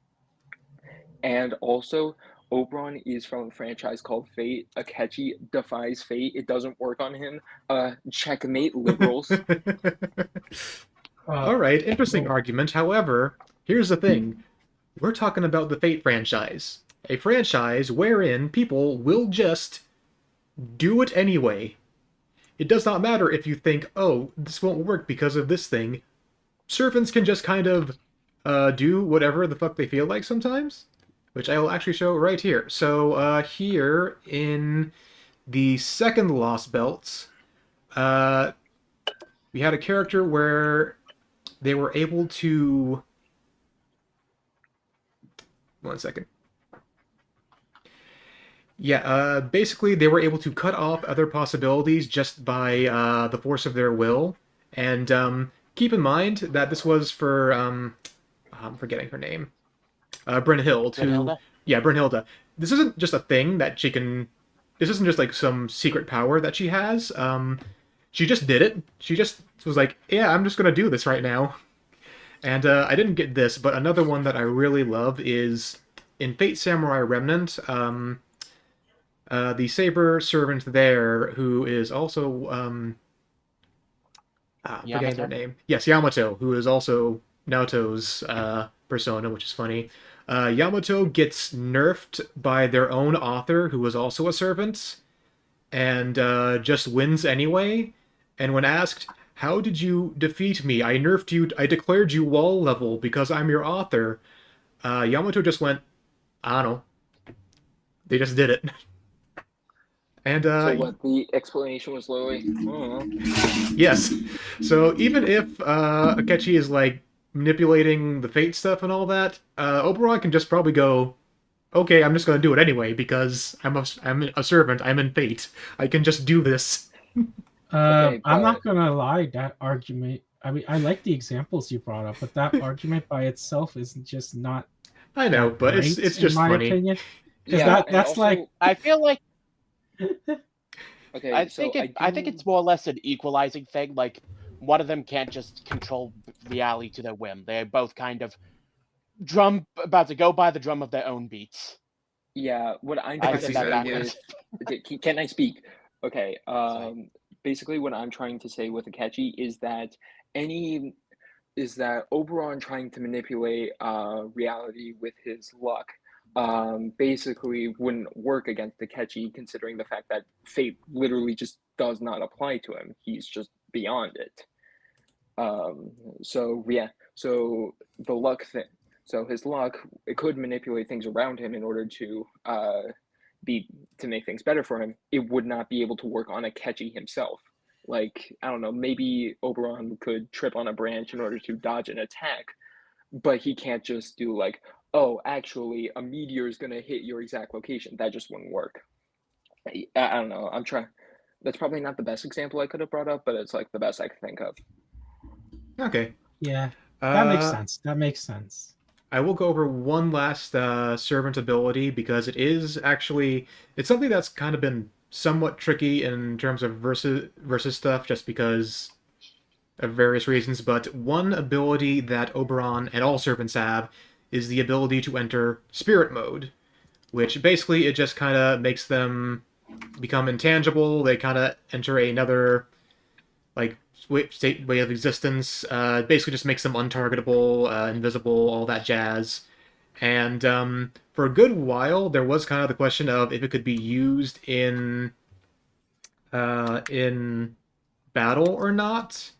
Speaker 3: And also, Oberon is from a franchise called Fate. Akechi defies fate. It doesn't work on him. Checkmate, liberals.
Speaker 1: Uh,
Speaker 2: All right, interesting
Speaker 1: well,
Speaker 2: argument. However, here's the thing. We're talking about the Fate franchise. A franchise wherein people will just do it anyway. It does not matter if you think, oh, this won't work because of this thing. Servants can just kind of do whatever the fuck they feel like sometimes, which I will actually show right here. So here in the second Lost Belts, uh, we had a character where they were able to. One second. Yeah, basically they were able to cut off other possibilities just by the force of their will. And keep in mind that this was for I'm forgetting her name, Brynhild, who
Speaker 4: Brunhilde?
Speaker 2: yeah, Brynhilda. This isn't just a thing that she can. This isn't just like some secret power that she has. She just did it. She just was like, yeah, I'm just gonna do this right now. And I didn't get this, but another one that I really love is in Fate Samurai Remnant. The saber servant there, who is also I'm forgetting their
Speaker 4: Yamato?
Speaker 2: name. Yes, Yamato, who is also Naoto's persona, which is funny. Yamato gets nerfed by their own author, who was also a servant, and just wins anyway. And when asked, "How did you defeat me? I nerfed you. I declared you wall level because I'm your author." Yamato just went, "I don't know. They just did it." And
Speaker 3: So what the explanation was literally,
Speaker 2: yes. So even if Akechi is like manipulating the fate stuff and all that, Oberon can just probably go, okay, I'm just gonna do it anyway because I'm a servant. I'm in fate. I can just do this.
Speaker 3: Okay,
Speaker 1: I'm
Speaker 3: but
Speaker 1: not gonna lie. That argument. I mean, I like the examples you brought up, but that argument by itself is just not
Speaker 2: I know,
Speaker 1: that
Speaker 2: but it's
Speaker 1: great,
Speaker 2: it's
Speaker 1: in
Speaker 2: just
Speaker 1: my
Speaker 2: funny.
Speaker 1: opinion. Because
Speaker 3: yeah, and
Speaker 1: that's like
Speaker 3: also
Speaker 4: I feel like
Speaker 3: okay, so
Speaker 4: I think it's more or less an equalizing thing. Like one of them can't just control reality to their whim. They're both kind of about to go by the drum of their own beats.
Speaker 3: yeah, what I'm
Speaker 2: I
Speaker 4: I
Speaker 2: can
Speaker 3: trying
Speaker 2: see
Speaker 3: to
Speaker 4: said that
Speaker 3: say
Speaker 2: that, yeah.
Speaker 3: with
Speaker 4: backwards.
Speaker 3: can I speak? Okay,
Speaker 4: Sorry.
Speaker 3: basically what I'm trying to say with Akechi any is that Oberon trying to manipulate reality with his luck basically wouldn't work against Akechi, considering the fact that fate literally just does not apply to him. He's just beyond it. Um, so yeah, so the luck thing. So his luck, it could manipulate things around him in order to be to make things better for him. It would not be able to work on Akechi himself. Like, I don't know, maybe Oberon could trip on a branch in order to dodge an attack, but he can't just do like, oh, actually, a meteor is gonna hit your exact location. That just wouldn't work. I don't know. I'm trying. That's probably not the best example I could have brought up, but it's like the best I could think of.
Speaker 2: Okay.
Speaker 1: Yeah, that makes
Speaker 2: Uh,
Speaker 1: sense. That makes sense.
Speaker 2: I will go over one last servant ability because it is actually it's something that's kind of been somewhat tricky in terms of versus stuff, just because of various reasons. But one ability that Oberon and all servants have is the ability to enter spirit mode, which basically it just kind of makes them become intangible. They kind of enter another like way of existence. Basically, just makes them untargetable, invisible, all that jazz. And for a good while, there was kind of the question of if it could be used in battle or not.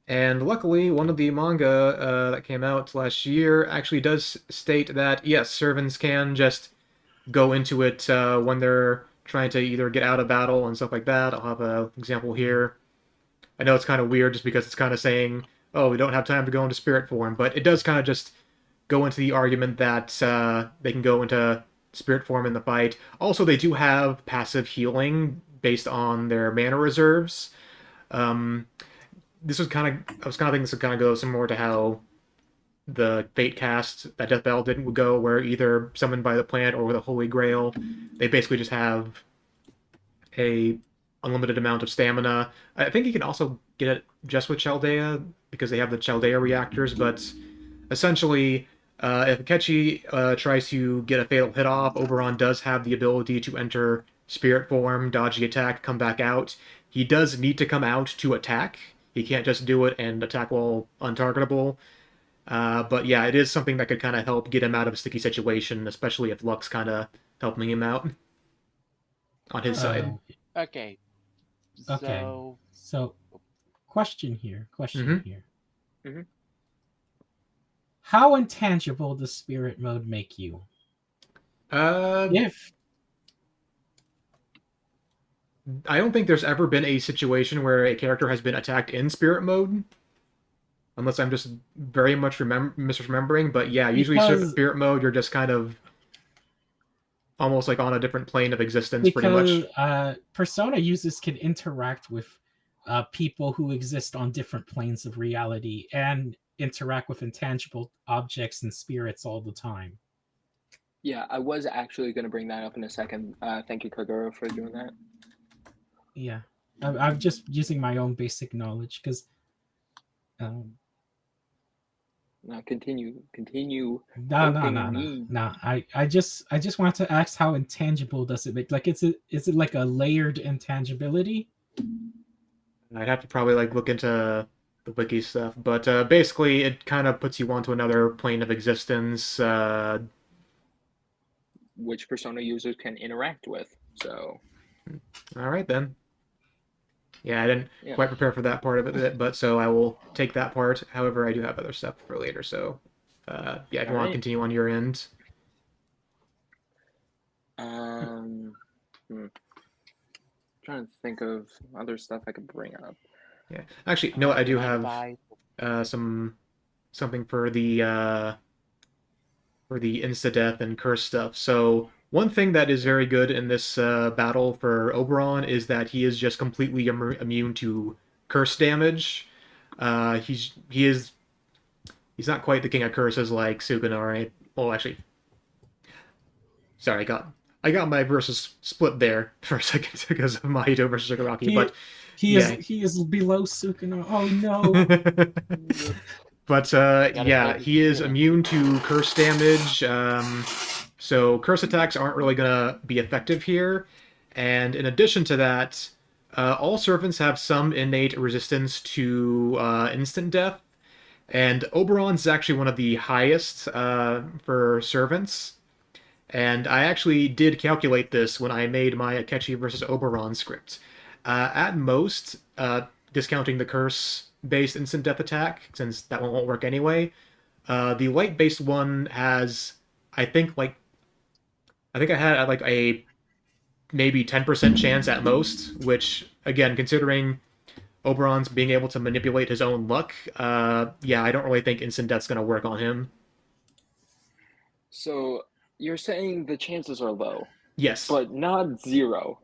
Speaker 2: And luckily, one of the manga that came out last year actually does state that yes, servants can just go into it when they're trying to either get out of battle and stuff like that. I'll have an example here. I know it's kind of weird just because it's kind of saying, oh, we don't have time to go into spirit form, but it does kind of just go into the argument that they can go into spirit form in the fight. Also, they do have passive healing based on their mana reserves. Um, this was kind of I was kind of thinking this would kind of go similar to how the Fate cast that Death Battle didn't would go, where either summoned by the plant or with a Holy Grail, they basically just have a unlimited amount of stamina. I think you can also get it just with Chaldea because they have the Chaldea reactors, but essentially, if Akechi tries to get a fatal hit off, Oberon does have the ability to enter spirit form, dodge the attack, come back out. He does need to come out to attack. He can't just do it and attack while untargetable. But yeah, it is something that could kind of help get him out of a sticky situation, especially if Luck's kind of helping him out on his side.
Speaker 4: Okay.
Speaker 1: Okay.
Speaker 4: So
Speaker 1: So, question here.
Speaker 2: Mhm.
Speaker 3: Mm-hmm.
Speaker 1: How intangible does spirit mode make you? If
Speaker 2: I don't think there's ever been a situation where a character has been attacked in spirit mode, unless I'm just very much misremembering. But yeah, usually
Speaker 1: because
Speaker 2: spirit mode, you're just kind of almost like on a different plane of existence, pretty much.
Speaker 1: Persona users can interact with people who exist on different planes of reality and interact with intangible objects and spirits all the time.
Speaker 3: Yeah, I was actually going to bring that up in a second. Thank you, Kaguro, for doing that.
Speaker 1: Yeah, I'm just using my own basic knowledge because
Speaker 3: Now continue
Speaker 1: no, no,
Speaker 3: helping
Speaker 1: no, no,
Speaker 3: me.
Speaker 1: no. I just want to ask how intangible does it make? Like, is it like a layered intangibility?
Speaker 2: I'd have to probably like look into the wiki stuff, but basically it kind of puts you onto another plane of existence.
Speaker 3: Which persona users can interact with. So,
Speaker 2: All right then. Yeah, I didn't
Speaker 3: yeah.
Speaker 2: quite prepare for that part of it, but so I will take that part. However, I do have other stuff for later, so yeah, if you want to
Speaker 3: Alright.
Speaker 2: continue on your end.
Speaker 3: Trying to think of other stuff I could bring up.
Speaker 2: Yeah, actually, no, I do
Speaker 4: mind if
Speaker 2: have
Speaker 4: I
Speaker 2: something for the insta death and curse stuff. So one thing that is very good in this battle for Oberon is that he is just completely immune to curse damage. He's not quite the king of curses like Sukuna or any. Well, actually, sorry, I got my verses split there for a second because of Mahito versus Shigaraki,
Speaker 1: He
Speaker 2: but
Speaker 1: he
Speaker 2: yeah.
Speaker 1: is below Sukuna. Oh no.
Speaker 2: But yeah, he is immune to curse damage. So curse attacks aren't really gonna be effective here. And in addition to that, all servants have some innate resistance to instant death. And Oberon's is actually one of the highest for servants. And I actually did calculate this when I made my Akechi versus Oberon script. At most, discounting the curse-based instant death attack, since that one won't work anyway, the light-based one has, I think, I think I had like a maybe 10% chance at most, which, again, considering Oberon's being able to manipulate his own luck, yeah, I don't really think instant death's going to work on him.
Speaker 3: So you're saying the chances are low,
Speaker 2: Yes.
Speaker 3: but not zero.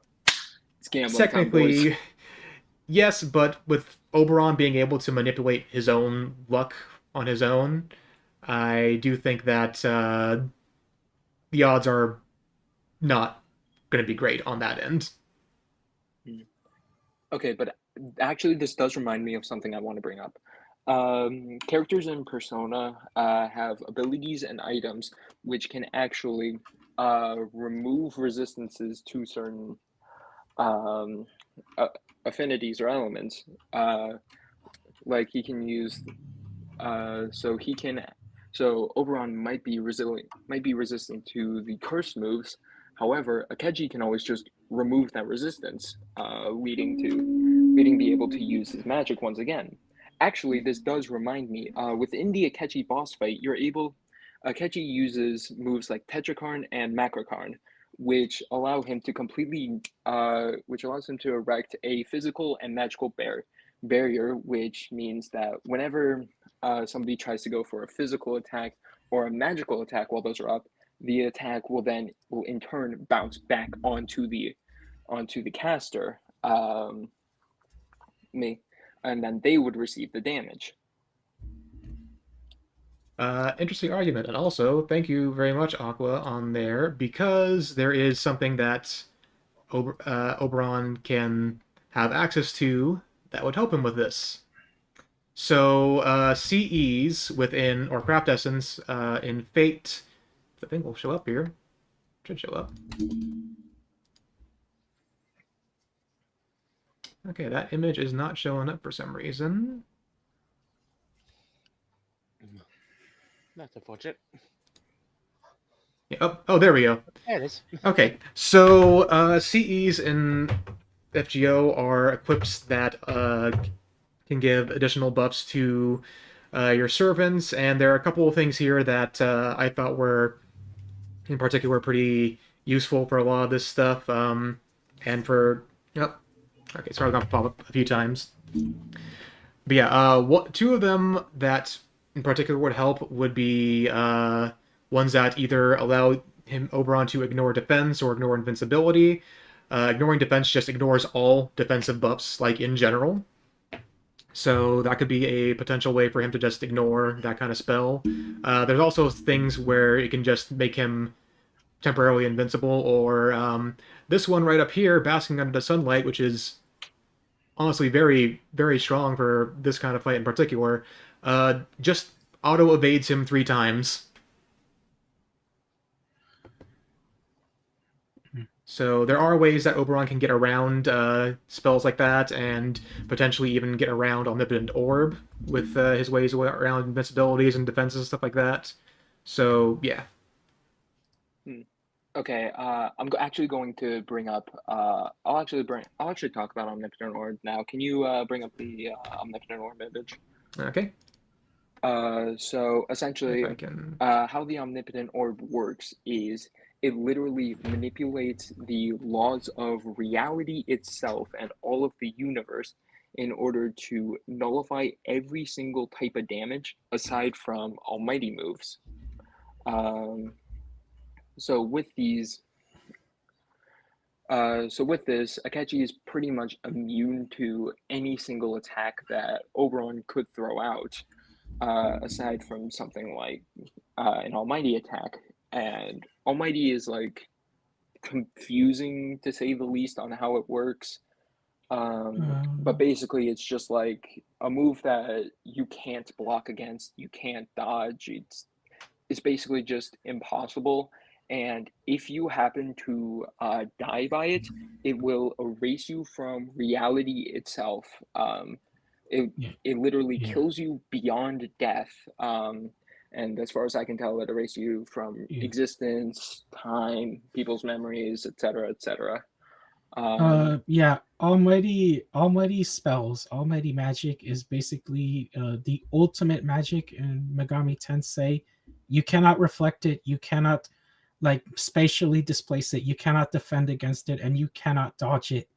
Speaker 3: It's gambling time, boys.
Speaker 2: Technically, yes, but with Oberon being able to manipulate his own luck on his own, I do think that the odds are not going to be great on that end.
Speaker 3: Okay, but actually, this does remind me of something I want to bring up. Characters in Persona have abilities and items which can actually remove resistances to certain um, affinities or elements. Like he can use, so Oberon might be resistant to the curse moves. However, Akechi can always just remove that resistance, leading be able to use his magic once again. Actually, this does remind me. Within the Akechi boss fight, Akechi uses moves like Tetrakarn and Macrokarn, which allows him to erect a physical and magical barrier, which means that whenever somebody tries to go for a physical attack or a magical attack while those are up, the attack will in turn bounce back onto the caster, me, and then they would receive the damage.
Speaker 2: Interesting argument, and also thank you very much, Aqua, on there, because there is something that Oberon can have access to that would help him with this. So CEs within, or craft essence in Fate, I think will show up here. Should show up. Okay, that image is not showing up for some reason.
Speaker 4: That's unfortunate.
Speaker 2: Yeah, oh, there we go.
Speaker 4: There it is.
Speaker 2: Okay, so CEs in FGO are equips that can give additional buffs to your servants, and there are a couple of things here that I thought were, in particular, pretty useful for a lot of this stuff, and for, yep, okay, sorry, I'm gonna pop up a few times. But yeah, two of them that in particular would help would be ones that either allow Oberon to ignore defense or ignore invincibility. Ignoring defense just ignores all defensive buffs, like in general. So that could be a potential way for him to just ignore that kind of spell. There's also things where it can just make him temporarily invincible, or this one right up here, Basking Under the Sunlight, which is honestly very, very strong for this kind of fight in particular, just auto-evades him 3 times. So there are ways that Oberon can get around spells like that, and potentially even get around Omnipotent Orb with his ways around invincibilities and defenses and stuff like that. So yeah.
Speaker 3: Okay, actually going to bring up. I'll actually talk about Omnipotent Orb now. Can you bring up the Omnipotent Orb image?
Speaker 2: Okay.
Speaker 3: So essentially,
Speaker 2: If I can...
Speaker 3: how the Omnipotent Orb works is it literally manipulates the laws of reality itself and all of the universe in order to nullify every single type of damage aside from almighty moves. So with these, so with this, Akechi is pretty much immune to any single attack that Oberon could throw out, aside from something like an almighty attack. And almighty is like confusing to say the least on how it works. But basically, it's just like a move that you can't block against, you can't dodge. It's basically just impossible. And if you happen to die by it, it will erase you from reality itself. It literally kills you beyond death. And as far as I can tell, it erases you from
Speaker 1: Yeah.
Speaker 3: existence, time, people's memories, etc., etc.
Speaker 1: Yeah, almighty spells, almighty magic is basically the ultimate magic in Megami Tensei. You cannot reflect it, you cannot like spatially displace it, you cannot defend against it, and you cannot dodge it.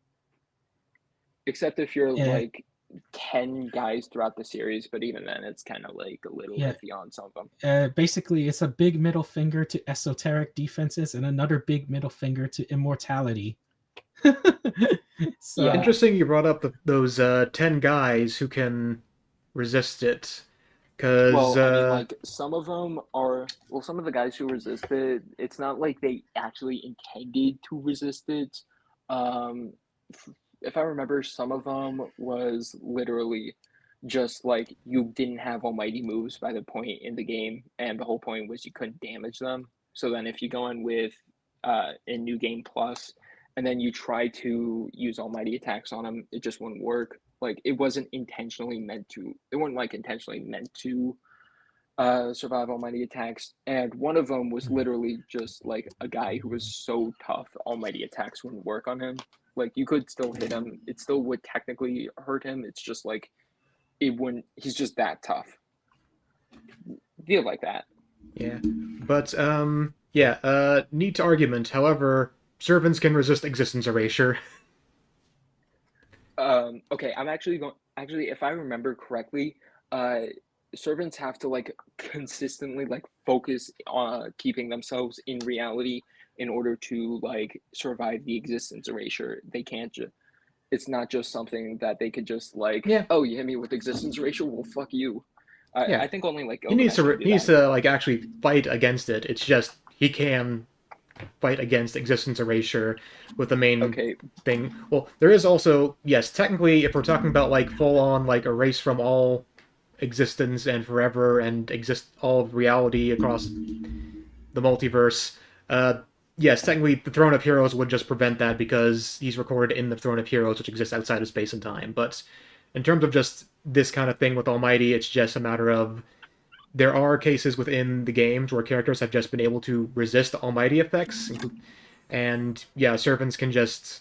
Speaker 3: Except if you're
Speaker 1: Uh,
Speaker 3: like 10 guys throughout the series, but even then, it's kind of like a little
Speaker 1: yeah,
Speaker 3: iffy on some of them.
Speaker 1: basically, it's a big middle finger to esoteric defenses and another big middle finger to immortality. So,
Speaker 3: Yeah.
Speaker 2: Interesting you brought up those 10 guys who can resist it. Because,
Speaker 3: Well, I mean, like some of them are, well, some of the guys who resisted, it's not like they actually intended to resist it. Um, if I remember, some of them was literally just like you didn't have almighty moves by the point in the game, and the whole point was you couldn't damage them. So then, if you go in with in New Game Plus, and then you try to use almighty attacks on them, it just wouldn't work. Like it wasn't intentionally meant to. It wasn't like intentionally meant to survive almighty attacks, and one of them was literally just like a guy who was so tough almighty attacks wouldn't work on him. Like you could still hit him, it still would technically hurt him, it's just like it wouldn't, he's just that tough. Feel like that.
Speaker 2: yeah. But, yeah, neat argument. However, servants can resist existence erasure.
Speaker 3: Okay, I'm actually going, actually if I remember correctly, uh servants have to like consistently like focus on keeping themselves in reality in order to like survive the existence erasure. They can't just, it's not just something that they could just like,
Speaker 2: Yeah,
Speaker 3: oh, you hit me with existence erasure, well fuck you.
Speaker 2: yeah.
Speaker 3: I think only like
Speaker 2: He needs
Speaker 3: Gilgamesh
Speaker 2: to,
Speaker 3: can do
Speaker 2: he needs
Speaker 3: that.
Speaker 2: to, like, actually fight against it. It's just, he can fight against existence erasure with the main
Speaker 3: Okay,
Speaker 2: thing. Well, there is also, yes, technically, if we're talking about, like, full-on, like, erase from all existence and forever and exist all of reality across the multiverse. Yes, technically, the Throne of Heroes would just prevent that because he's recorded in the Throne of Heroes, which exists outside of space and time. But in terms of just this kind of thing with Almighty, it's just a matter of there are cases within the games where characters have just been able to resist Almighty effects, and yeah, servants can just,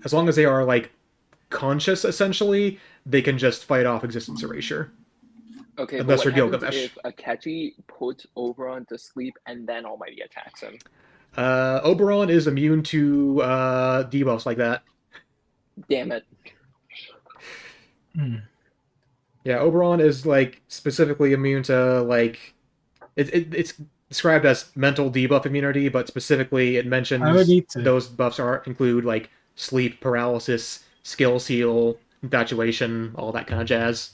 Speaker 2: as long as they are like conscious, essentially, they can just fight off existence erasure.
Speaker 3: okay, but
Speaker 2: Unless
Speaker 3: what
Speaker 2: you're
Speaker 3: happens
Speaker 2: Gilgamesh.
Speaker 3: if Akechi puts Oberon to sleep and then Almighty attacks him?
Speaker 2: Oberon is immune to debuffs like that.
Speaker 3: Damn it.
Speaker 1: hmm.
Speaker 2: Yeah, Oberon is like specifically immune to like it's described as mental debuff immunity, but specifically it
Speaker 1: I would
Speaker 2: mentions
Speaker 1: need to.
Speaker 2: those buffs are include like sleep, paralysis, skill seal, infatuation, all that kind of jazz.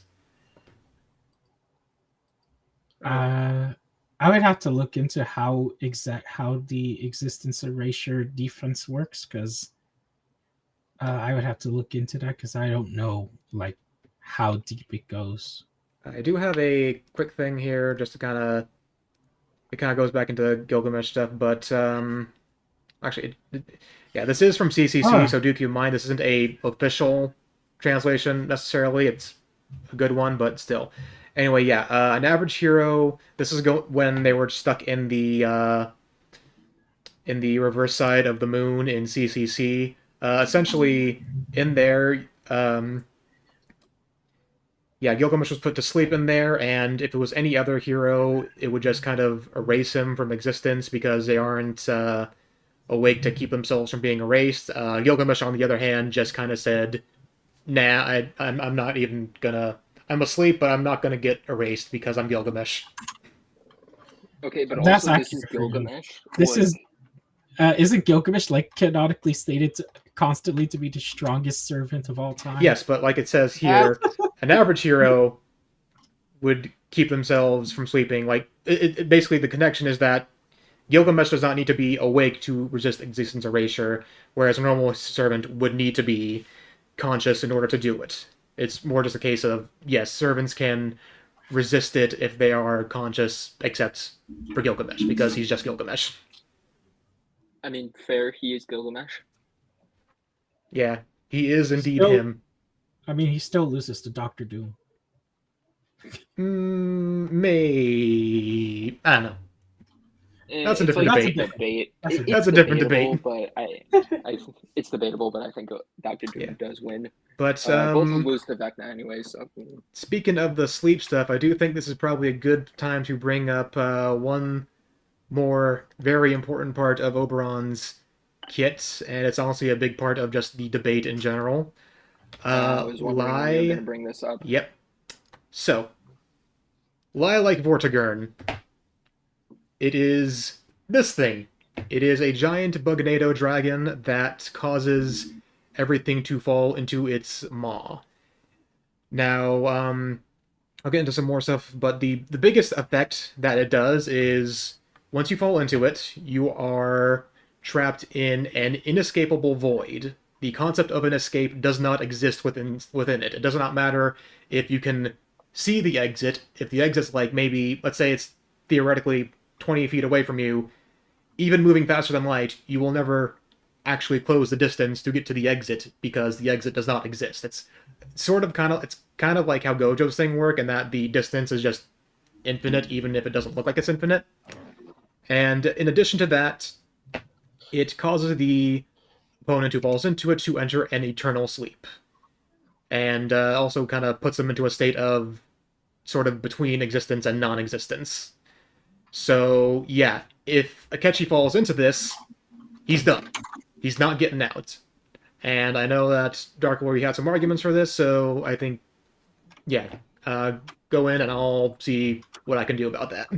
Speaker 1: Uh, I would have to look into how the existence erasure defense works because I would have to look into that because I don't know like how deep it goes.
Speaker 2: I do have a quick thing here just to kind of it kind of goes back into Gilgamesh stuff, but actually, yeah, this is from CCC,
Speaker 1: Ah,
Speaker 2: so do keep in mind this isn't a official translation necessarily. It's a good one, but still. Anyway, yeah, an average hero. This is when they were stuck in the reverse side of the moon in CCC. Essentially, in there, yeah, Gilgamesh was put to sleep in there, and if it was any other hero, it would just kind of erase him from existence because they aren't awake to keep themselves from being erased. Gilgamesh, on the other hand, just kind of said, "Nah, I'm not even gonna. I'm asleep, but I'm not gonna get erased because I'm Gilgamesh."
Speaker 3: Okay, but
Speaker 1: that's
Speaker 3: also this is
Speaker 1: accurate for you.
Speaker 3: Gilgamesh.
Speaker 1: This
Speaker 3: Like,
Speaker 1: is isn't Gilgamesh like canonically stated constantly to be the strongest servant of all time?
Speaker 2: Yes, but like it says here, an average hero would keep themselves from sleeping. Like basically, the connection is that Gilgamesh does not need to be awake to resist existence erasure, whereas a normal servant would need to be conscious in order to do it. It's more just a case of, yes, servants can resist it if they are conscious, except for Gilgamesh, because he's just Gilgamesh.
Speaker 3: I mean, fair, he is Gilgamesh.
Speaker 2: Yeah, he is indeed
Speaker 1: Still,
Speaker 2: him.
Speaker 1: I mean, he still loses to Doctor Doom.
Speaker 2: May I don't know. That's a
Speaker 3: It's
Speaker 2: different
Speaker 3: like
Speaker 1: That's a
Speaker 2: debate.
Speaker 3: debate.
Speaker 1: That's a
Speaker 2: That's a
Speaker 3: It's
Speaker 2: different
Speaker 3: debatable,
Speaker 2: debate.
Speaker 3: but I, it's debatable, but I think Doctor
Speaker 2: Yeah.
Speaker 3: Doom does win.
Speaker 2: But
Speaker 3: Both will lose to Vecna anyway, so.
Speaker 2: speaking of the sleep stuff, I do think this is probably a good time to bring up one more very important part of Oberon's kit, and it's honestly a big part of just the debate in general.
Speaker 3: I was wondering when you were going
Speaker 2: Lie.
Speaker 3: to bring this up.
Speaker 2: Yep. So, lie like Vortigern. It is this thing. It is a giant Bugnado dragon that causes everything to fall into its maw. Now, I'll get into some more stuff, but the biggest effect that it does is once you fall into it, you are trapped in an inescapable void. The concept of an escape does not exist within it. It does not matter if you can see the exit. If the exit's like maybe, let's say it's theoretically 20 feet away from you, even moving faster than light, you will never actually close the distance to get to the exit because the exit does not exist. It's kind of like how Gojo's thing work, and that the distance is just infinite, even if it doesn't look like it's infinite. And in addition to that, it causes the opponent who falls into it to enter an eternal sleep, and also kind of puts them into a state of sort of between existence and non-existence. So yeah, if Akechi falls into this, he's done. He's not getting out. And I know that Dark Lord had some arguments for this, so I think, yeah, go in and I'll see what I can do about that.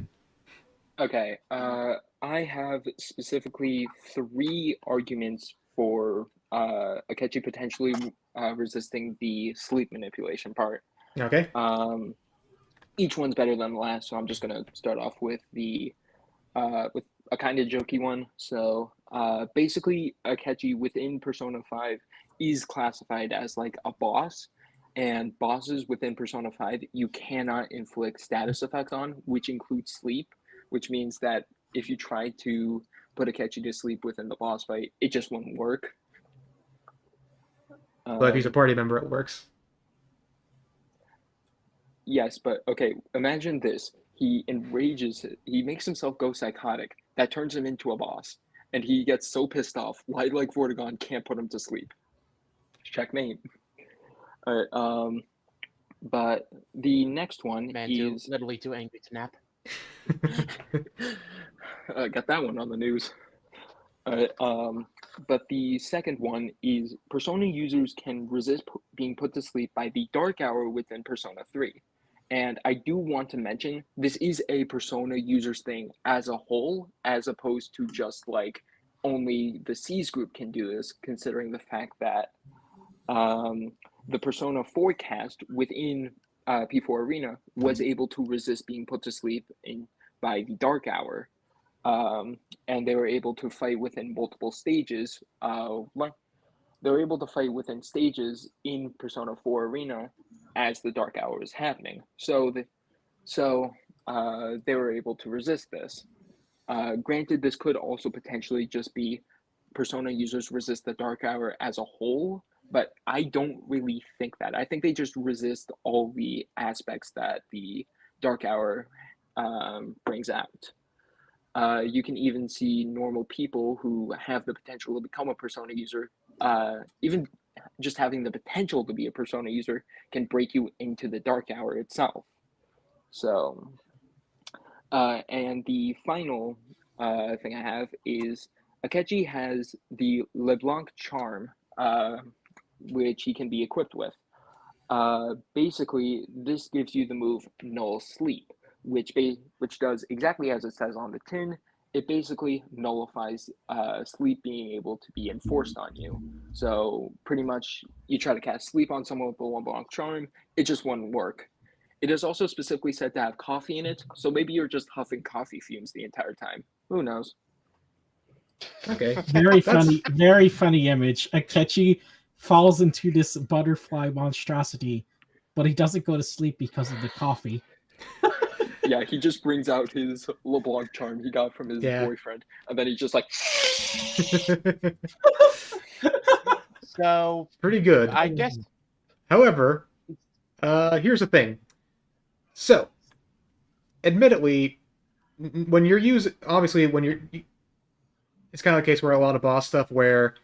Speaker 3: Okay, I have specifically 3 arguments for Akechi potentially resisting the sleep manipulation part.
Speaker 2: Okay?
Speaker 3: Each one's better than the last, so I'm just gonna start off with with a kind of jokey one. So basically, Akechi within Persona 5 is classified as like a boss, and bosses within Persona 5 you cannot inflict status effects on, which includes sleep, which means that if you try to put Akechi to sleep within the boss fight, it just won't work.
Speaker 2: But if he's a party member, it works.
Speaker 3: Yes, but okay, imagine this. He enrages, he makes himself go psychotic. That turns him into a boss. And he gets so pissed off, Light like Vortigern can't put him to sleep. Checkmate. Alright, but the next one
Speaker 4: Man,
Speaker 3: is
Speaker 4: literally too angry to nap.
Speaker 3: got that one on the news. Alright, but the second one is Persona users can resist being put to sleep by the Dark Hour within Persona 3. And I do want to mention this is a Persona users thing as a whole, as opposed to just like only the C's group can do this, considering the fact that the Persona 4 cast within P4 Arena was able to resist being put to sleep by the Dark Hour. And they were able to fight within multiple stages. They were able to fight within stages in Persona 4 Arena as the Dark Hour is happening. So they were able to resist this. Granted, this could also potentially just be Persona users resist the Dark Hour as a whole, but I don't really think that. I think they just resist all the aspects that the Dark Hour brings out. You can even see normal people who have the potential to become a Persona user, even just having the potential to be a Persona user can break you into the Dark Hour itself. So, and the final thing I have is Akechi has the LeBlanc charm, which he can be equipped with. Basically, this gives you the move Null Sleep, which does exactly as it says on the tin. It basically nullifies sleep being able to be enforced on you. So pretty much, you try to cast sleep on someone with a LeBlanc charm, it just wouldn't work. It is also specifically said to have coffee in it, so maybe you're just huffing coffee fumes the entire time. Who knows?
Speaker 2: Okay.
Speaker 1: Very funny, very funny image. Akechi falls into this butterfly monstrosity, but he doesn't go to sleep because of the coffee.
Speaker 3: Yeah, he just brings out his LeBlanc charm he got from his boyfriend, and then he's just like.
Speaker 4: So
Speaker 2: Pretty good.
Speaker 4: I guess
Speaker 2: However, here's the thing. So, admittedly, when you're using, obviously, it's kind of a case where a lot of boss stuff where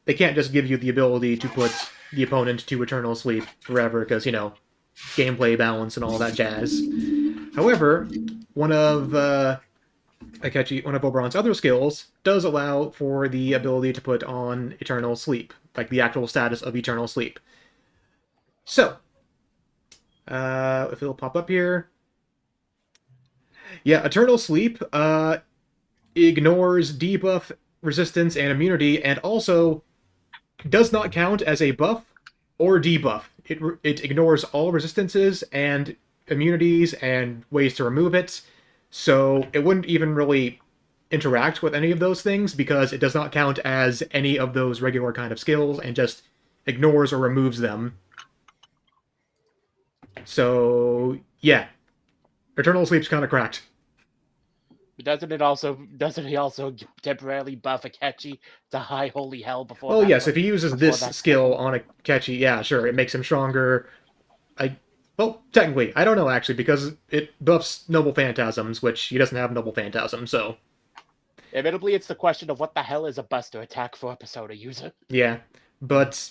Speaker 2: they can't just give you the ability to put the opponent to eternal sleep forever because, gameplay balance and all that jazz. However, one of Akechi, one of Oberon's other skills, does allow for the ability to put on eternal sleep, like the actual status of eternal sleep. So, if it'll pop up here, yeah, eternal sleep ignores debuff, resistance, and immunity, and also does not count as a buff or debuff. It ignores all resistances and immunities and ways to remove it, so it wouldn't even really interact with any of those things because it does not count as any of those regular kind of skills and just ignores or removes them. So yeah, Eternal Sleep's kind of cracked.
Speaker 4: But doesn't he also temporarily buff Akechi to high holy hell before?
Speaker 2: Well,
Speaker 4: that
Speaker 2: yes,
Speaker 4: one-
Speaker 2: if he uses
Speaker 4: before
Speaker 2: this
Speaker 4: that
Speaker 2: skill on Akechi, yeah, sure, it makes him stronger. Well, technically, I don't know actually, because it buffs Noble Phantasms, which he doesn't have Noble Phantasm, so
Speaker 4: Admittedly, it's the question of what the hell is a Buster attack for a Persona user.
Speaker 2: yeah. But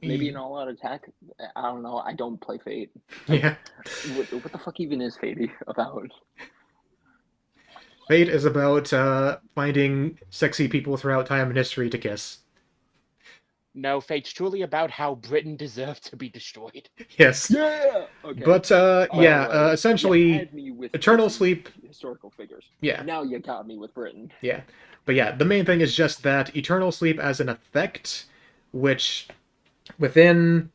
Speaker 3: Maybe an all-out attack. I don't know. I don't play Fate.
Speaker 2: yeah,
Speaker 3: What the fuck even is Fate about?
Speaker 2: Fate is about finding sexy people throughout time and history to kiss.
Speaker 4: No, Fate's truly about how Britain deserved to be destroyed.
Speaker 2: Yes.
Speaker 3: Yeah. Okay.
Speaker 2: But
Speaker 3: You
Speaker 2: essentially,
Speaker 3: had me with
Speaker 2: Eternal
Speaker 3: some
Speaker 2: Sleep.
Speaker 3: historical figures.
Speaker 2: Yeah.
Speaker 3: Now you got me with Britain.
Speaker 2: Yeah. But yeah, the main thing is just that Eternal Sleep as an effect, which within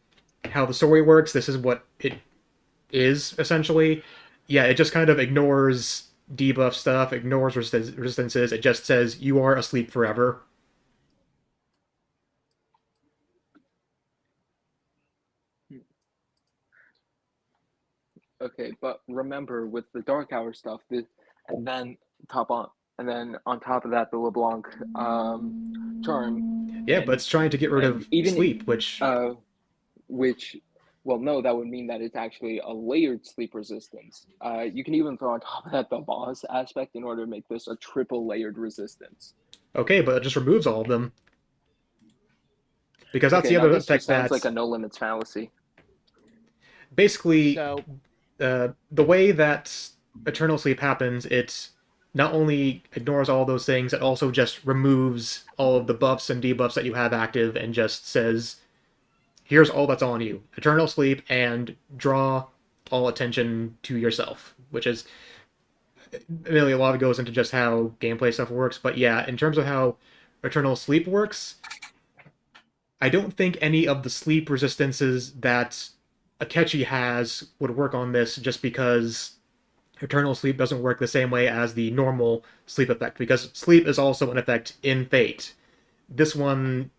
Speaker 2: how the story works, this is what it is essentially. Yeah, it just kind of ignores debuff stuff, ignores resistances. It just says you are asleep forever.
Speaker 3: Okay, but remember with the Dark Hour stuff, and then on top of that, the LeBlanc charm.
Speaker 2: Yeah, but it's trying to get rid of
Speaker 3: even
Speaker 2: sleep, which
Speaker 3: well, no, that would mean that it's actually a layered sleep resistance. You can even throw on top of that the boss aspect in order to make this a triple layered resistance.
Speaker 2: okay, but it just removes all of them. Because that's
Speaker 3: Okay,
Speaker 2: the
Speaker 3: now
Speaker 2: other
Speaker 3: this
Speaker 2: effect
Speaker 3: just sounds
Speaker 2: that's
Speaker 3: like a no limits fallacy.
Speaker 2: basically
Speaker 4: So,
Speaker 2: the way that Eternal Sleep happens, it not only ignores all those things, it also just removes all of the buffs and debuffs that you have active and just says, here's all that's on you. Eternal Sleep, and draw all attention to yourself, which is really a lot of it goes into just how gameplay stuff works. But yeah, in terms of how Eternal Sleep works, I don't think any of the sleep resistances that Akechi has would work on this just because Eternal Sleep doesn't work the same way as the normal sleep effect, because sleep is also an effect in Fate. This one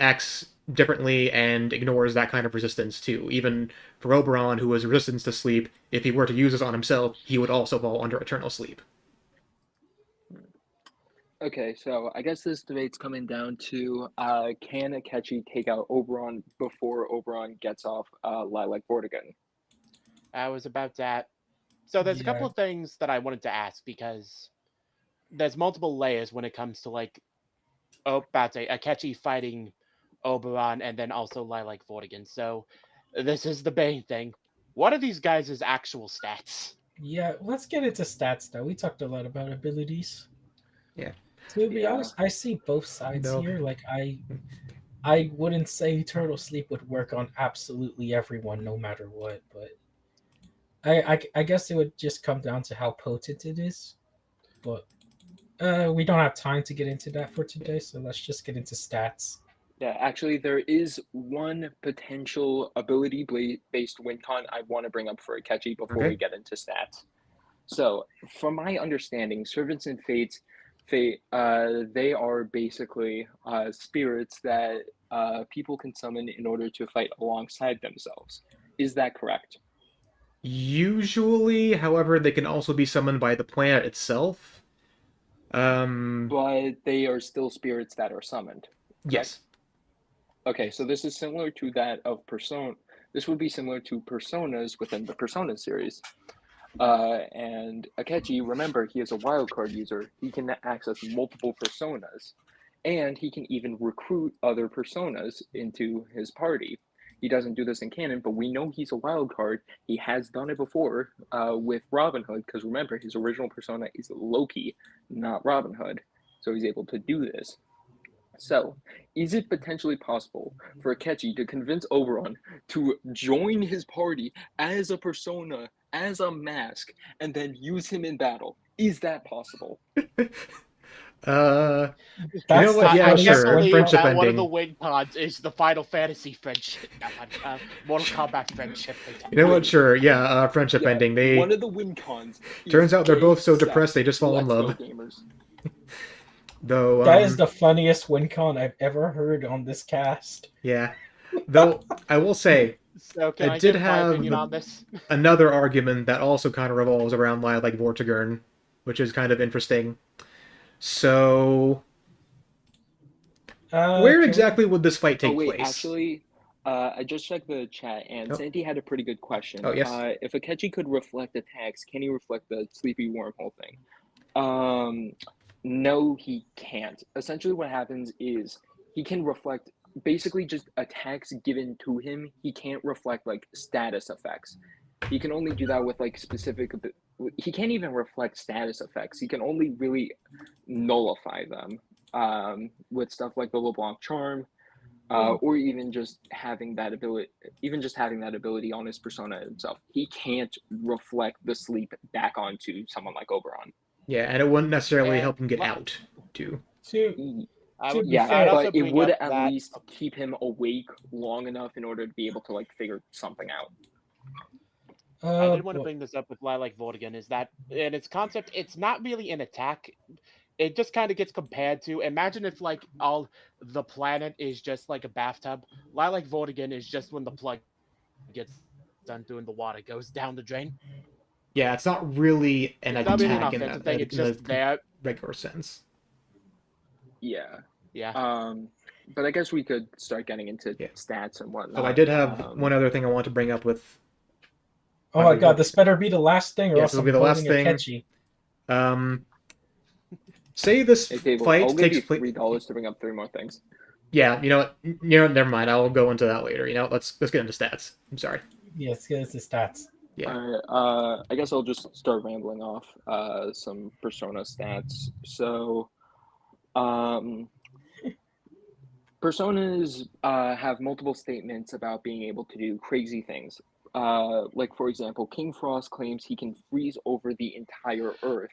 Speaker 2: acts differently and ignores that kind of resistance too. Even for Oberon, who has resistance to sleep, if he were to use this on himself, he would also fall under Eternal Sleep.
Speaker 3: Okay, so I guess this debate's coming down to can Akechi take out Oberon before Oberon gets off Lilac Vortigern?
Speaker 4: I was about that. So there's a couple
Speaker 1: Yeah.
Speaker 4: of things that I wanted to ask because there's multiple layers when it comes to Akechi fighting Oberon and then also Lilac Vortigern. So this is the main thing. What are these guys' actual stats?
Speaker 1: Yeah, let's get into stats now. We talked a lot about abilities.
Speaker 2: Yeah.
Speaker 1: To be
Speaker 3: Yeah.
Speaker 1: honest, I see both sides
Speaker 2: No.
Speaker 1: here. Like I wouldn't say Eternal Sleep would work on absolutely everyone, no matter what. But I guess it would just come down to how potent it is. But we don't have time to get into that for today, so let's just get into stats.
Speaker 3: Yeah, actually, there is one potential ability-based win con I want to bring up for Akechi before
Speaker 2: Okay.
Speaker 3: we get into stats. So, from my understanding, Servants and Fates, they are basically spirits that people can summon in order to fight alongside themselves. Is that correct?
Speaker 2: Usually, however, they can also be summoned by the planet itself.
Speaker 3: But they are still spirits that are summoned.
Speaker 2: Yes.
Speaker 3: Okay, so this is similar to that of Persona, This would be similar to personas within the Persona series. And Akechi, remember, he is a wildcard user. He can access multiple personas, and he can even recruit other personas into his party. He doesn't do this in canon, but we know he's a wildcard. He has done it before with Robin Hood, because remember, his original persona is Loki, not Robin Hood. So he's able to do this. So, is it potentially possible for Akechi to convince Oberon to join his party as a persona, as a mask, and then use him in battle? Is that possible?
Speaker 2: Uh, you know
Speaker 1: That's
Speaker 2: what?
Speaker 1: the
Speaker 2: Yeah,
Speaker 4: I can't
Speaker 1: funniest
Speaker 2: sure.
Speaker 1: win.
Speaker 4: believe
Speaker 2: Friendship
Speaker 4: that one of the
Speaker 2: ending.
Speaker 4: win cons is the Final Fantasy friendship, Mortal Kombat friendship.
Speaker 2: You know what?
Speaker 3: Wait,
Speaker 2: Sure. Yeah, friendship
Speaker 3: yeah,
Speaker 2: ending.
Speaker 3: one
Speaker 2: They
Speaker 3: of the win cons is
Speaker 2: turns out they're
Speaker 3: gay
Speaker 2: both so
Speaker 3: sex.
Speaker 2: depressed they just fall in
Speaker 3: Let's go,
Speaker 2: love.
Speaker 3: gamers.
Speaker 2: Though,
Speaker 1: That is the funniest win con I've ever heard on this cast.
Speaker 2: yeah. Though I will say,
Speaker 4: So can
Speaker 2: it
Speaker 4: I
Speaker 2: did
Speaker 4: give my opinion
Speaker 2: have
Speaker 4: on this?
Speaker 2: another argument that also kind of revolves around like Vortigern, which is kind of interesting. So, where
Speaker 1: Can we?
Speaker 2: exactly would this fight
Speaker 3: Oh
Speaker 2: take
Speaker 3: wait,
Speaker 2: place?
Speaker 3: actually, I just checked the chat, and
Speaker 2: Oh,
Speaker 3: Sandy had a pretty good question.
Speaker 2: oh yes.
Speaker 3: If Akechi could reflect attacks, can he reflect the sleepy wormhole thing? Um, no, he can't. Essentially, what happens is he can reflect basically just attacks given to him. He can't reflect like status effects. He can only do that with like specific. He can't even reflect status effects. He can only really nullify them with stuff like the LeBlanc charm, or even just having that ability on his persona itself. He can't reflect the sleep back onto someone like Oberon.
Speaker 2: Yeah, and it wouldn't necessarily
Speaker 4: And
Speaker 2: help him get out, too.
Speaker 1: To
Speaker 4: I
Speaker 1: to
Speaker 4: would,
Speaker 1: be
Speaker 3: Yeah,
Speaker 4: I'd
Speaker 1: fair,
Speaker 3: but
Speaker 4: also
Speaker 3: it
Speaker 4: bring
Speaker 3: would
Speaker 4: up
Speaker 3: at
Speaker 4: that
Speaker 3: least keep him awake long enough in order to be able to like figure something out.
Speaker 4: I did want to
Speaker 1: well,
Speaker 4: bring this up with Lilac Vortigern is that in its concept, it's not really an attack. It just kind of gets compared to imagine if like all the planet is just like a bathtub. Lilac Vortigern is just when the plug gets done doing the water goes down the drain.
Speaker 2: Yeah, it's not really an
Speaker 4: It's not really an
Speaker 2: attack in
Speaker 4: offensive
Speaker 2: that
Speaker 4: thing. It's
Speaker 2: in
Speaker 4: just
Speaker 2: the
Speaker 4: there.
Speaker 2: regular sense.
Speaker 3: Yeah.
Speaker 4: Yeah.
Speaker 3: But I guess we could start getting into
Speaker 2: Yeah.
Speaker 3: stats and
Speaker 2: Oh, I
Speaker 3: whatnot.
Speaker 2: did have one other thing I want to bring up with.
Speaker 1: oh my god, this better be the last thing, or
Speaker 2: Yes,
Speaker 1: else
Speaker 2: it'll
Speaker 1: I'm
Speaker 2: be the last
Speaker 1: voting a
Speaker 2: thing.
Speaker 1: catchy.
Speaker 2: Say this
Speaker 3: Hey, Table,
Speaker 2: fight
Speaker 3: I'll give
Speaker 2: takes
Speaker 3: you
Speaker 2: place.
Speaker 3: $3 to bring up three more things.
Speaker 2: Yeah, you know what? Never mind. I'll go into that later. Let's get into stats. I'm sorry.
Speaker 1: Yes, here's the stats.
Speaker 2: Yeah.
Speaker 3: I guess I'll just start rambling off some persona stats. So, personas have multiple statements about being able to do crazy things. Like, for example, King Frost claims he can freeze over the entire Earth.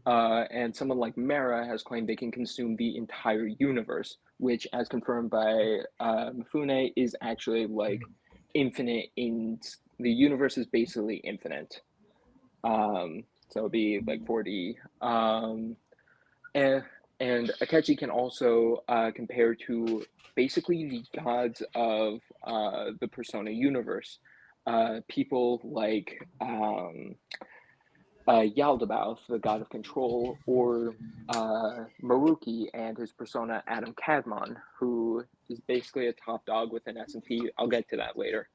Speaker 3: And someone like Mara has claimed they can consume the entire universe, which, as confirmed by Mifune, is actually like infinite. In the universe is basically infinite. So it'd be like 40. And, and Akechi can also compare to basically the gods of the Persona universe. People like Yaldabaoth, the god of control, or Maruki and his persona Adam Kadmon, who is basically a top dog within S&P. I'll get to that later.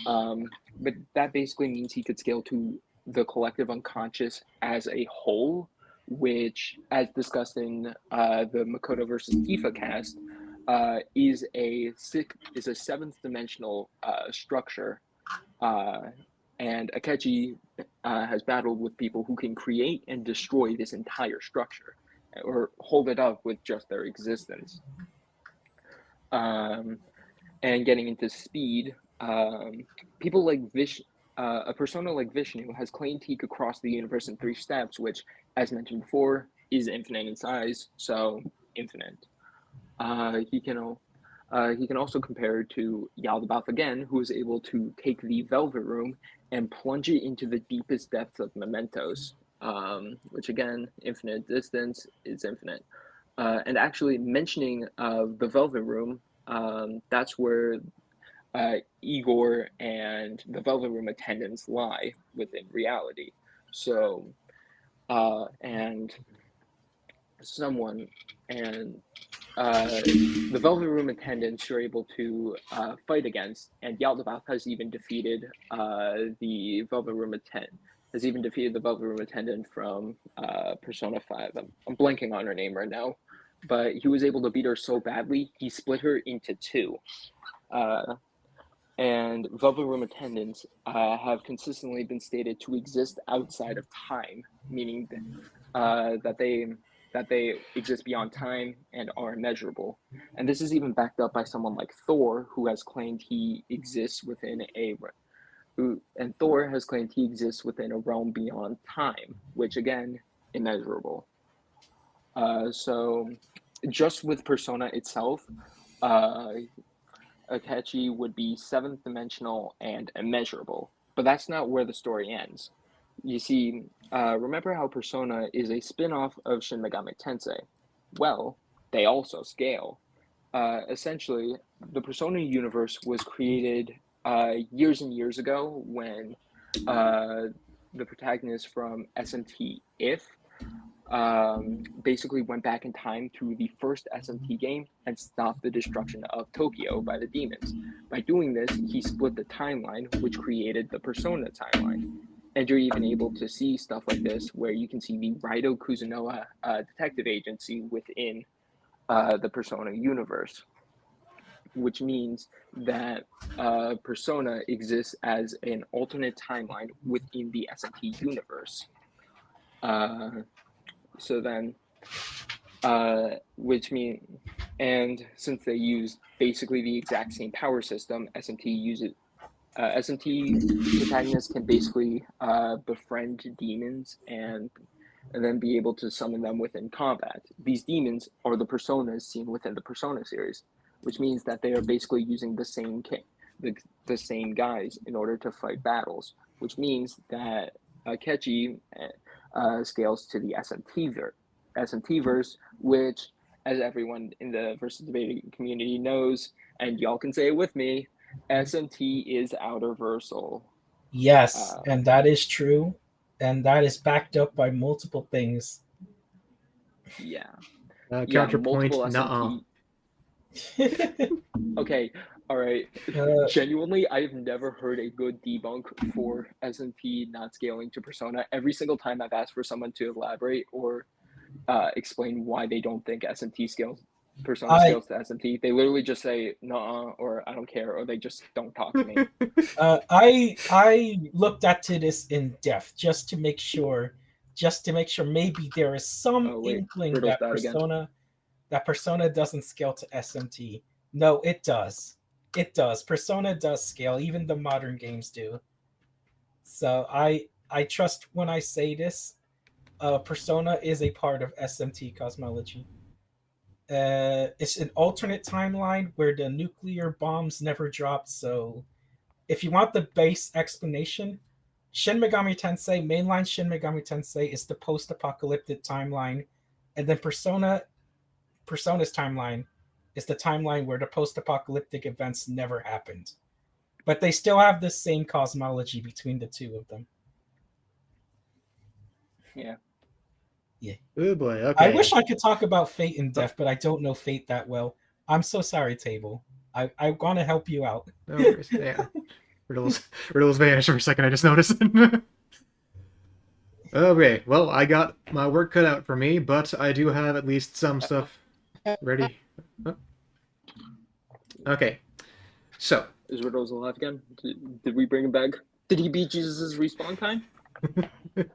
Speaker 3: But that basically means he could scale to the collective unconscious as a whole, which, as discussed in the Makoto versus Tifa cast, is a seventh dimensional structure. And Akechi has battled with people who can create and destroy this entire structure or hold it up with just their existence. And getting into speed, people like a persona like Vishnu has claimed he could cross the universe in 3 steps, which, as mentioned before, is infinite in size, so infinite. He can also compare to Yaldabaoth again, who is able to take the Velvet Room and plunge it into the deepest depths of mementos, which again, infinite distance is infinite. And actually, mentioning the Velvet Room, that's where Igor and the Velvet Room attendants lie within reality. So, and someone, and the Velvet Room attendants you're able to fight against, and Yaldabaoth has even defeated the Velvet Room attendant. Has even defeated the Velvet Room attendant from Persona 5. I'm blanking on her name right now, but he was able to beat her so badly he split her into two. And Velvet Room attendants have consistently been stated to exist outside of time, meaning that they exist beyond time and are immeasurable. And this is even backed up by someone like Thor, who has claimed he exists within and Thor has claimed he exists within a realm beyond time, which again, immeasurable. So just with Persona itself, Akechi would be seventh dimensional and immeasurable. But that's not where the story ends. You see, remember how Persona is a spin-off of Shin Megami Tensei? Well, they also scale. Essentially, the Persona universe was created years and years ago when the protagonist from SMT If basically went back in time to the first SMT game and stopped the destruction of Tokyo by the demons. By doing this, he split the timeline, which created the Persona timeline. And you're even able to see stuff like this, where you can see the Raido Kuzunoha detective agency within the Persona universe, which means that Persona exists as an alternate timeline within the SMT universe. So then, which means, and since they use basically the exact same power system, SMT protagonists can basically befriend demons and then be able to summon them within combat. These demons are the personas seen within the Persona series, which means that they are basically using the same guys in order to fight battles, which means that Akechi scales to the SMT verse, which, as everyone in the versus debating community knows, and y'all can say it with me, SMT is outerversal.
Speaker 1: Yes, and that is true, and that is backed up by multiple things.
Speaker 3: Yeah.
Speaker 2: Counterpoint,
Speaker 3: multiple
Speaker 2: nuh-uh.
Speaker 3: SMT. Okay, all right.
Speaker 1: Uh,
Speaker 3: Genuinely, I've never heard a good debunk for SMT not scaling to Persona. Every single time I've asked for someone to elaborate or explain why they don't think SMT scales, Persona scales to SMT, they literally just say "nuh-uh" or "I don't care," or they just don't talk to me.
Speaker 1: I looked into this in depth just to make sure maybe there is some
Speaker 3: Oh wait,
Speaker 1: inkling
Speaker 3: Riddle's
Speaker 1: that
Speaker 3: bad again.
Speaker 1: Persona doesn't scale to SMT. No, it does. It does. Persona does scale. Even the modern games do. So I trust when I say this. Persona is a part of SMT cosmology. It's an alternate timeline where the nuclear bombs never dropped. So, if you want the base explanation, Shin Megami Tensei, mainline Shin Megami Tensei, is the post-apocalyptic timeline, and then Persona's timeline is the timeline where the post-apocalyptic events never happened. But they still have the same cosmology between the two of them.
Speaker 3: Yeah.
Speaker 1: Yeah.
Speaker 2: Oh boy, okay.
Speaker 1: I wish I could talk about Fate in depth, but I don't know Fate that well. I'm so sorry, Table. I want to help you out.
Speaker 2: No worries. Yeah. Riddles vanished for a second, I just noticed. Okay, well, I got my work cut out for me, but I do have at least some stuff ready. Oh. Okay, so.
Speaker 3: Is Riddles alive again? Did we bring him back? Did he beat Jesus' respawn time?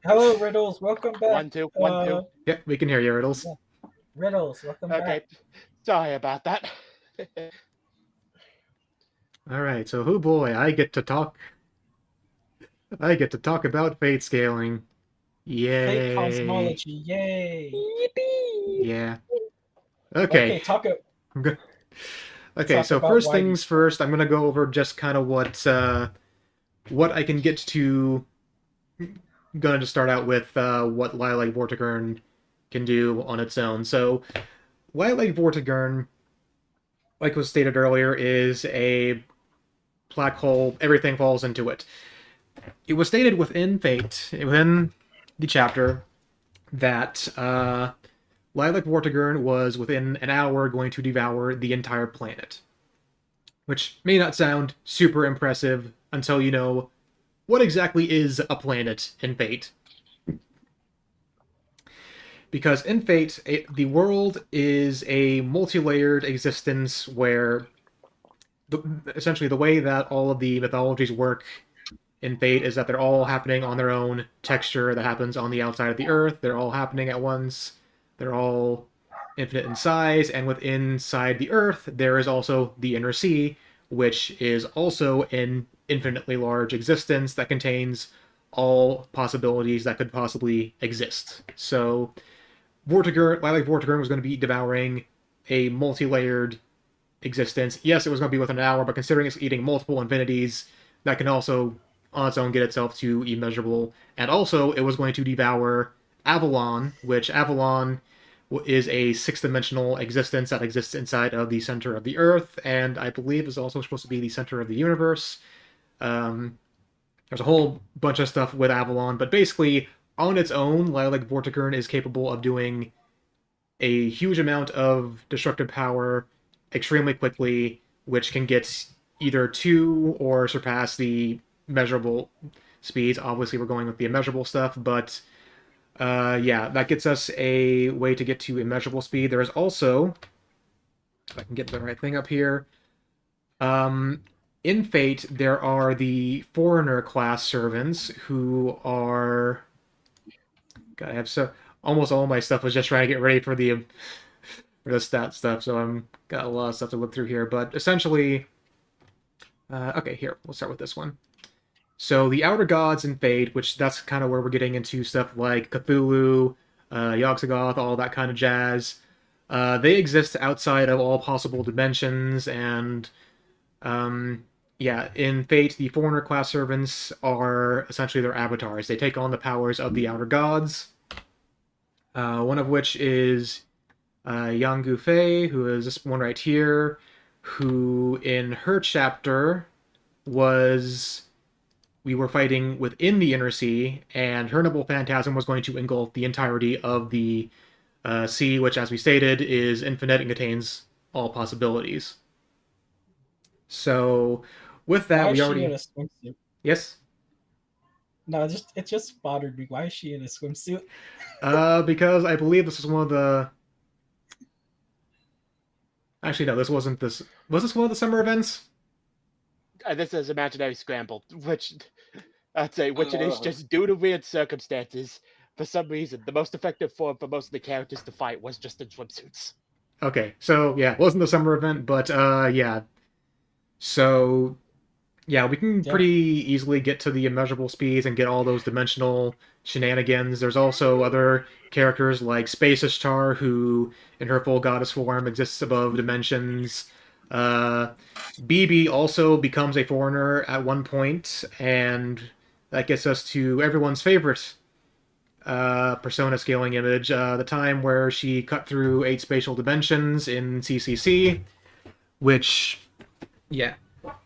Speaker 1: Hello, Riddles. Welcome back.
Speaker 4: 1 2 1 2.
Speaker 2: Yeah, we can hear you, Riddles.
Speaker 1: Yeah. Riddles, welcome
Speaker 4: Okay,
Speaker 1: back.
Speaker 4: sorry about that.
Speaker 2: Alright, so oh boy, I get to talk about fate scaling. Yay.
Speaker 1: Fate cosmology, yay.
Speaker 3: Yippee!
Speaker 2: Yeah. Okay. Okay, so first things first, I'm gonna go over just kind of what I can get to. Gonna just start out with what Lilac Vortigern can do on its own. So, Lilac Vortigern, like was stated earlier, is a black hole. Everything falls into it. It was stated within Fate, within the chapter, that Lilac Vortigern was within an hour going to devour the entire planet. Which may not sound super impressive until you know what exactly is a planet in Fate. Because in Fate, the world is a multi-layered existence where essentially the way that all of the mythologies work in Fate is that they're all happening on their own texture that happens on the outside of the Earth. They're all happening at once. They're all infinite in size, and within inside the Earth, there is also the Inner Sea, which is also an infinitely large existence that contains all possibilities that could possibly exist. So, Lilac Vortigern was going to be devouring a multi-layered existence. Yes, it was going to be within an hour, but considering it's eating multiple infinities, that can also, on its own, get itself to immeasurable. And also, it was going to devour Avalon, which Avalon is a six-dimensional existence that exists inside of the center of the Earth, and I believe is also supposed to be the center of the universe. There's a whole bunch of stuff with Avalon, but basically, on its own, Lilac Vortigern is capable of doing a huge amount of destructive power extremely quickly, which can get either to or surpass the measurable speeds. Obviously, we're going with the immeasurable stuff, but yeah, that gets us a way to get to immeasurable speed. There is also, if I can get the right thing up here, in Fate, there are the Foreigner class servants who are. God, I have almost all my stuff was just trying to get ready for the stat stuff, so I'm got a lot of stuff to look through here. But essentially, okay, here we'll start with this one. So the Outer Gods in Fate, which that's kind of where we're getting into stuff like Cthulhu, Yogg-Sothoth, all that kind of jazz. They exist outside of all possible dimensions, and yeah, in Fate, the Foreigner class servants are essentially their avatars. They take on the powers of the Outer Gods. One of which is Yang Gufei, who is this one right here, who in her chapter we were fighting within the Inner Sea, and her noble phantasm was going to engulf the entirety of the sea, which, as we stated, is infinite and contains all possibilities. So, with that,
Speaker 1: Why
Speaker 2: we
Speaker 1: is
Speaker 2: already
Speaker 1: she in a swimsuit?
Speaker 2: yes.
Speaker 1: No, it just bothered me. Why is she in a swimsuit?
Speaker 2: Because I believe this is one of the. Actually, no, this wasn't this. Was this one of the summer events?
Speaker 4: This is Imaginary Scramble, which I'd say, which it is just due to weird circumstances. For some reason, the most effective form for most of the characters to fight was just in swimsuits.
Speaker 2: Okay, so yeah, it wasn't the summer event, but yeah. So yeah, we can pretty easily get to the immeasurable speeds and get all those dimensional shenanigans. There's also other characters like Space Ishtar, who in her full goddess form exists above dimensions. BB also becomes a foreigner at one point, and that gets us to everyone's favorite persona scaling image, the time where she cut through 8 spatial dimensions in CCC, which, yeah,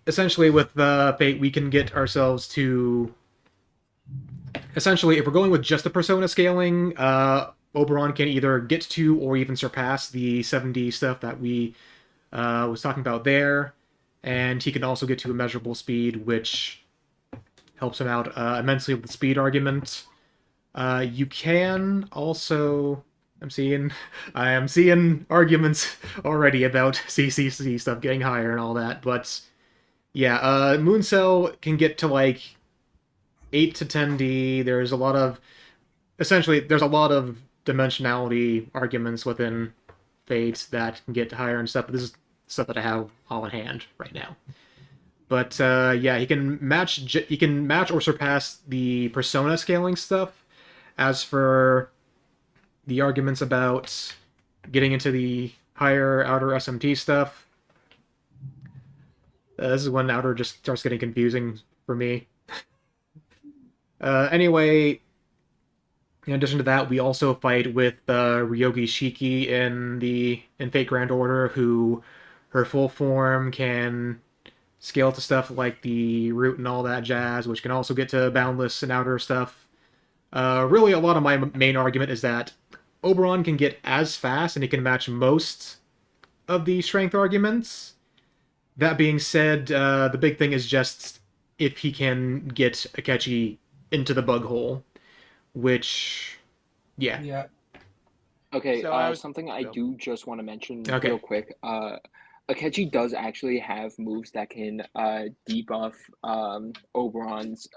Speaker 2: essentially with Fate, we can get ourselves to... Essentially, if we're going with just the persona scaling, Oberon can either get to or even surpass the 7D stuff that we was talking about there, and he can also get to immeasurable speed, which helps him out immensely with the speed argument. You can also... I am seeing arguments already about CCC stuff getting higher and all that, but yeah, Mooncell can get to like 8 to 10D. There's a lot of dimensionality arguments within Fate that can get higher and stuff, but this is stuff that I have all in hand right now. But yeah, he can match or surpass the persona scaling stuff. As for the arguments about getting into the higher outer SMT stuff, this is when outer just starts getting confusing for me. Anyway, in addition to that, we also fight with Ryogi Shiki in Fate Grand Order, who her full form can scale to stuff like the root and all that jazz, which can also get to boundless and outer stuff. Really, a lot of my main argument is that Oberon can get as fast and he can match most of the strength arguments. That being said, the big thing is just if he can get Akechi into the bug hole, which, yeah.
Speaker 1: Yeah.
Speaker 3: Okay,
Speaker 4: So I was-
Speaker 3: something I
Speaker 4: no.
Speaker 3: do just want to mention
Speaker 2: Okay.
Speaker 3: real quick. Akechi does actually have moves that can debuff Oberon's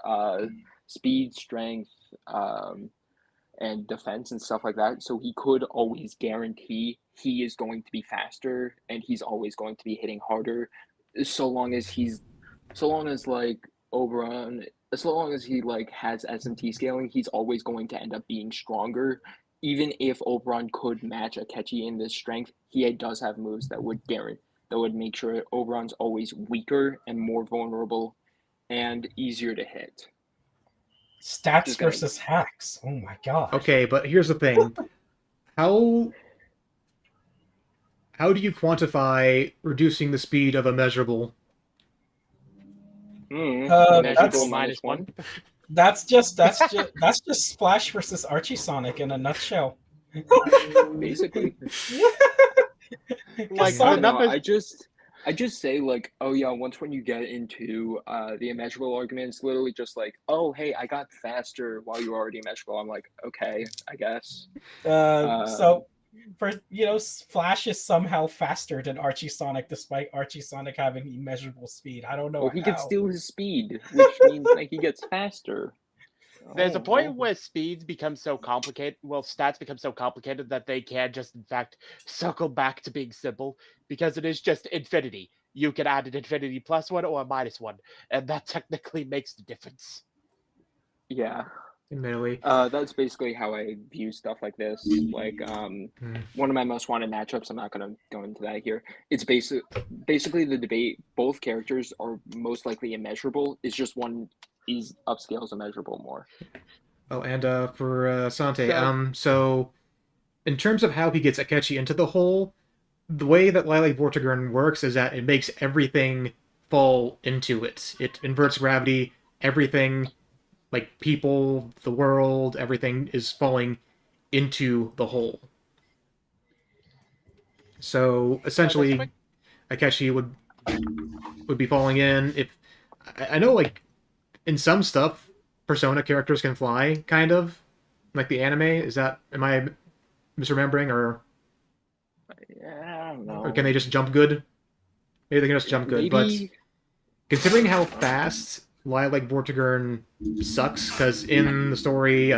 Speaker 3: speed, strength, and defense and stuff like that. So he could always guarantee he is going to be faster and he's always going to be hitting harder, so long as like Oberon, as long as he like has SMT scaling, he's always going to end up being stronger. Even if Oberon could match Akechi in this strength, he does have moves that would make sure Oberon's always weaker and more vulnerable and easier to hit.
Speaker 1: Stats
Speaker 3: Just gonna-
Speaker 1: versus hacks. Oh my god.
Speaker 2: Okay, but here's the thing. How do you quantify reducing the speed of a measurable?
Speaker 3: Measurable
Speaker 1: that's-
Speaker 3: minus one.
Speaker 1: That's just Splash versus Archie Sonic in a nutshell.
Speaker 3: Basically.
Speaker 4: Like,
Speaker 1: Sonic-
Speaker 4: the numbers-
Speaker 3: I just say like, oh yeah, once when you get into the immeasurable arguments, literally just like, oh hey, I got faster while you were already immeasurable. I'm like, okay, I guess.
Speaker 1: So, for Flash is somehow faster than Archie Sonic, despite Archie Sonic having immeasurable speed. I don't know.
Speaker 3: Well, he
Speaker 1: how.
Speaker 3: can steal his speed, which means like he gets faster.
Speaker 4: There's a
Speaker 3: Oh,
Speaker 4: point
Speaker 3: well.
Speaker 4: where speeds become so complicated, stats become so complicated that they can just, in fact, circle back to being simple, because it is just infinity. You can add an infinity plus one or a minus one, and that technically makes the difference.
Speaker 3: Yeah.
Speaker 2: Admittedly.
Speaker 3: That's basically how I view stuff like this. Like, one of my most wanted matchups. I'm not gonna go into that here. It's basically the debate. Both characters are most likely immeasurable. It's just one is upscales immeasurable more.
Speaker 2: Oh, and for Sante,
Speaker 4: So-
Speaker 2: so in terms of how he gets Akechi into the hole, the way that Lilac Vortigern works is that it makes everything fall into it. It inverts gravity. Everything, like people, the world, everything is falling into the hole. So essentially,
Speaker 4: quick-
Speaker 2: Akechi would be falling in. If I know, like in some stuff, Persona characters can fly, kind of like the anime. Am I misremembering, or
Speaker 3: Yeah, I don't know.
Speaker 2: or can they just jump good? Maybe they can just jump good, but
Speaker 3: Maybe.
Speaker 2: considering how fast Lilac Vortigern sucks, because in the story,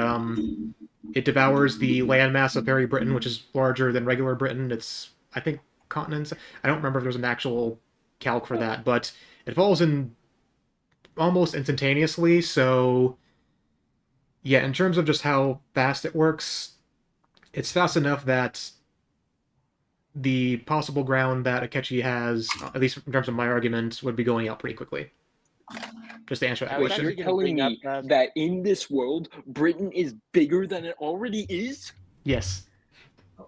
Speaker 2: it devours the landmass of Fairy Britain, which is larger than regular Britain. It's, I think, continents. I don't remember if there's an actual calc for that, but it falls in almost instantaneously, so yeah, in terms of just how fast it works, it's fast enough that the possible ground that Akechi has, at least in terms of my argument, would be going out pretty quickly. Just to answer that
Speaker 4: I was
Speaker 3: Wait,
Speaker 2: question.
Speaker 3: you're
Speaker 4: actually gonna
Speaker 3: telling
Speaker 4: bring up,
Speaker 3: me that in this world, Britain is bigger than it already is?
Speaker 2: Yes.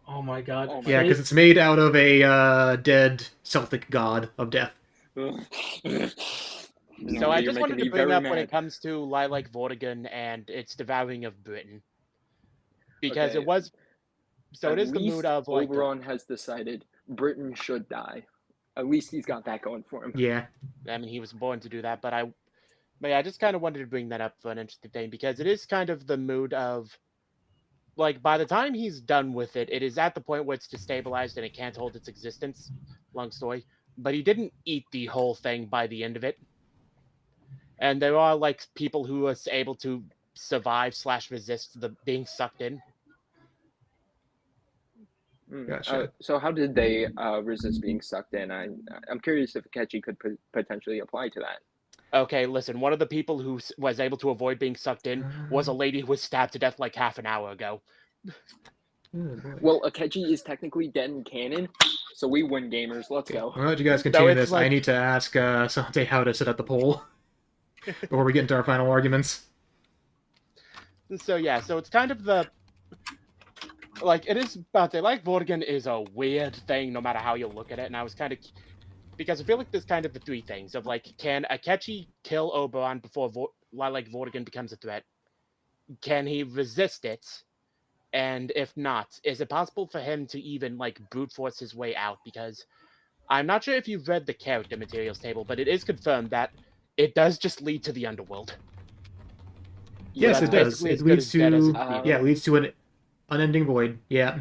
Speaker 1: Oh my god.
Speaker 3: Oh my
Speaker 2: Yeah, because it's made out of a dead Celtic god of death.
Speaker 4: So I just wanted to bring up when it comes to Lilac Vortigern and its devouring of Britain, because
Speaker 3: Okay.
Speaker 4: it was. So it is the mood of like.
Speaker 3: Oberon has decided Britain should die. At least he's got that going for him.
Speaker 2: Yeah.
Speaker 4: I mean, he was born to do that, but I just kind of wanted to bring that up for an interesting thing, because it is kind of the mood of, like, by the time he's done with it, it is at the point where it's destabilized and it can't hold its existence. Long story. But he didn't eat the whole thing by the end of it. And there are, like, people who are able to survive / resist the being sucked in.
Speaker 2: Gotcha.
Speaker 3: So how did they resist being sucked in? I'm curious if Akechi could potentially apply to that.
Speaker 4: Okay, listen, one of the people who was able to avoid being sucked in was a lady who was stabbed to death like half an hour ago.
Speaker 3: Well, Akechi is technically dead in canon, so we win, gamers. Let's go.
Speaker 2: Well, as you guys continue
Speaker 4: it's
Speaker 2: this, I
Speaker 4: like-
Speaker 2: need to ask Sante how to set up the poll before we get into our final arguments.
Speaker 4: So yeah, so it's kind of the like it is about to like Vortigern is a weird thing no matter how you look at it, and I was kind of because I feel like there's kind of the three things of like, can Akechi kill Oberon before Lilac Vortigern becomes a threat? Can he resist it? And if not, is it possible for him to even like brute force his way out? Because I'm not sure if you've read the character materials table, but it is confirmed that it does just lead to the underworld. So
Speaker 2: Yes,
Speaker 3: Yeah.
Speaker 2: it
Speaker 4: that's
Speaker 2: does.
Speaker 4: basically
Speaker 2: It
Speaker 4: as good
Speaker 2: leads
Speaker 4: as dead as it
Speaker 2: to
Speaker 4: can be.
Speaker 2: yeah, it leads to an unending void. Yeah.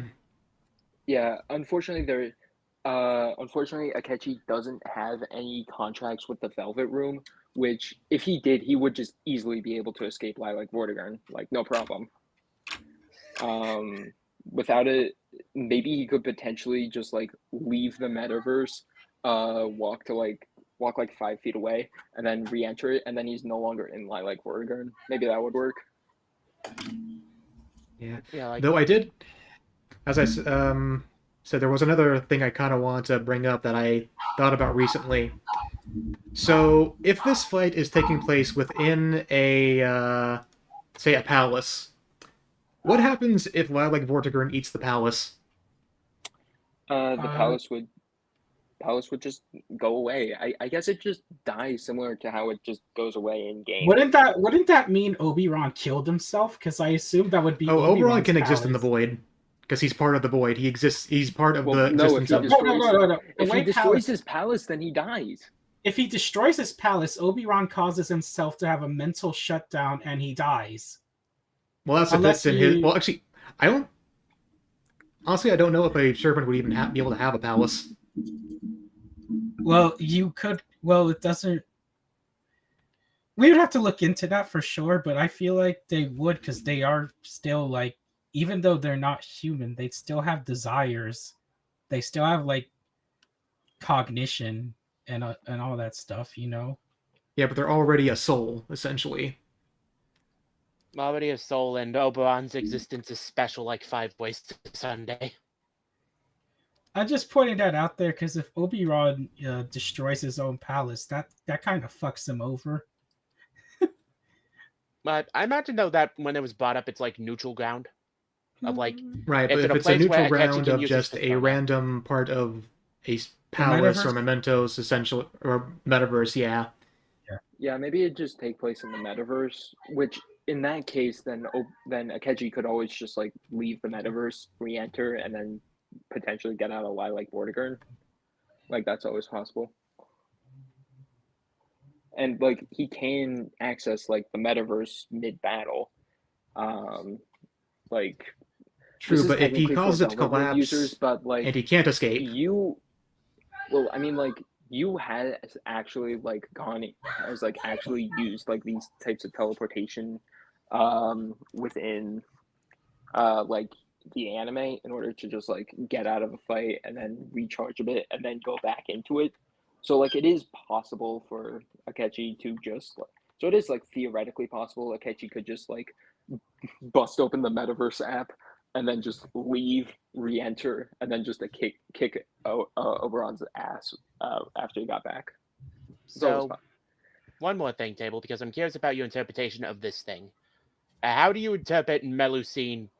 Speaker 3: Yeah, unfortunately, Akechi doesn't have any contracts with the Velvet Room, which, if he did, he would just easily be able to escape like Vortigern, like no problem. Without it, maybe he could potentially just like leave the metaverse, walk 5 feet away, and then re-enter it, and then he's no longer in like Vortigern. Maybe that would work.
Speaker 2: Yeah.
Speaker 4: Yeah, like
Speaker 2: Though I did, as I said, there was another thing I kind of want to bring up that I thought about recently. So, if this fight is taking place within a, say, a palace, what happens if Lilac Vortigern eats the palace?
Speaker 3: The
Speaker 1: Uh,
Speaker 3: palace would just go away. I guess it just dies similar to how it just goes away in game.
Speaker 1: wouldn't that mean Oberon killed himself? Because I assume that would be
Speaker 2: Oh, Oberon
Speaker 1: Oberon's
Speaker 2: can exist in the
Speaker 1: palace.
Speaker 2: void because he's part of the void. He exists. He's part of
Speaker 3: Well,
Speaker 2: the
Speaker 3: no, if
Speaker 2: existence
Speaker 3: he
Speaker 2: of.
Speaker 1: No, no,
Speaker 3: destroys
Speaker 1: no, no, no. The
Speaker 3: if he
Speaker 1: way
Speaker 3: destroys
Speaker 1: palace,
Speaker 3: his palace, then he dies.
Speaker 1: if he destroys his palace, Oberon causes himself to have a mental shutdown and he dies.
Speaker 2: Well, that's if it's
Speaker 1: Unless
Speaker 2: in his.
Speaker 1: you,
Speaker 2: Well, actually, I don't. Honestly, I don't know if a servant would even be able to have a palace.
Speaker 1: well, you could. Well, it doesn't. We would have to look into that for sure, but I feel like they would because they are still like, even though they're not human, they still have desires. They still have like cognition and all that stuff.
Speaker 2: Yeah, but they're already a soul, essentially.
Speaker 4: already a soul, and Oberon's existence is special like 5 ways to Sunday.
Speaker 1: I just pointed that out there because if Oberon destroys his own palace, that kind of fucks him over.
Speaker 4: But I imagine though that when it was brought up, it's like neutral ground of like
Speaker 2: Right,
Speaker 4: it's
Speaker 2: but
Speaker 4: in
Speaker 2: if
Speaker 4: a
Speaker 2: it's a
Speaker 4: place
Speaker 2: neutral
Speaker 4: where Akechi
Speaker 2: ground
Speaker 4: can
Speaker 2: of
Speaker 4: use his
Speaker 2: just a
Speaker 4: persona.
Speaker 2: random part of a
Speaker 1: The
Speaker 2: palace or
Speaker 1: metaverse.
Speaker 2: mementos, essential or metaverse, yeah.
Speaker 3: Yeah, maybe it just take place in the metaverse, which in that case, then Akechi could always just like leave the metaverse, re-enter, and then potentially get out alive like Vortigern. Like that's always possible. And like he can access like the metaverse mid battle. Um, like this
Speaker 2: True,
Speaker 3: is
Speaker 2: but if he
Speaker 3: technically for
Speaker 2: causes it to
Speaker 3: Velvet Room users,
Speaker 2: collapse
Speaker 3: but
Speaker 2: and
Speaker 3: like
Speaker 2: he can't escape,
Speaker 3: you, well, I mean, like you had actually like actually used like these types of teleportation, within, like the anime in order to just like get out of a fight and then recharge a bit and then go back into it. So like it is possible for Akechi to just like, so it is like theoretically possible Akechi could just like bust open the metaverse app and then just leave, re-enter, and then just a kick Oberon's ass after he got back. It's always
Speaker 4: So
Speaker 3: fun.
Speaker 4: one more thing, Table, because I'm curious about your interpretation of this thing. How do you interpret Melusine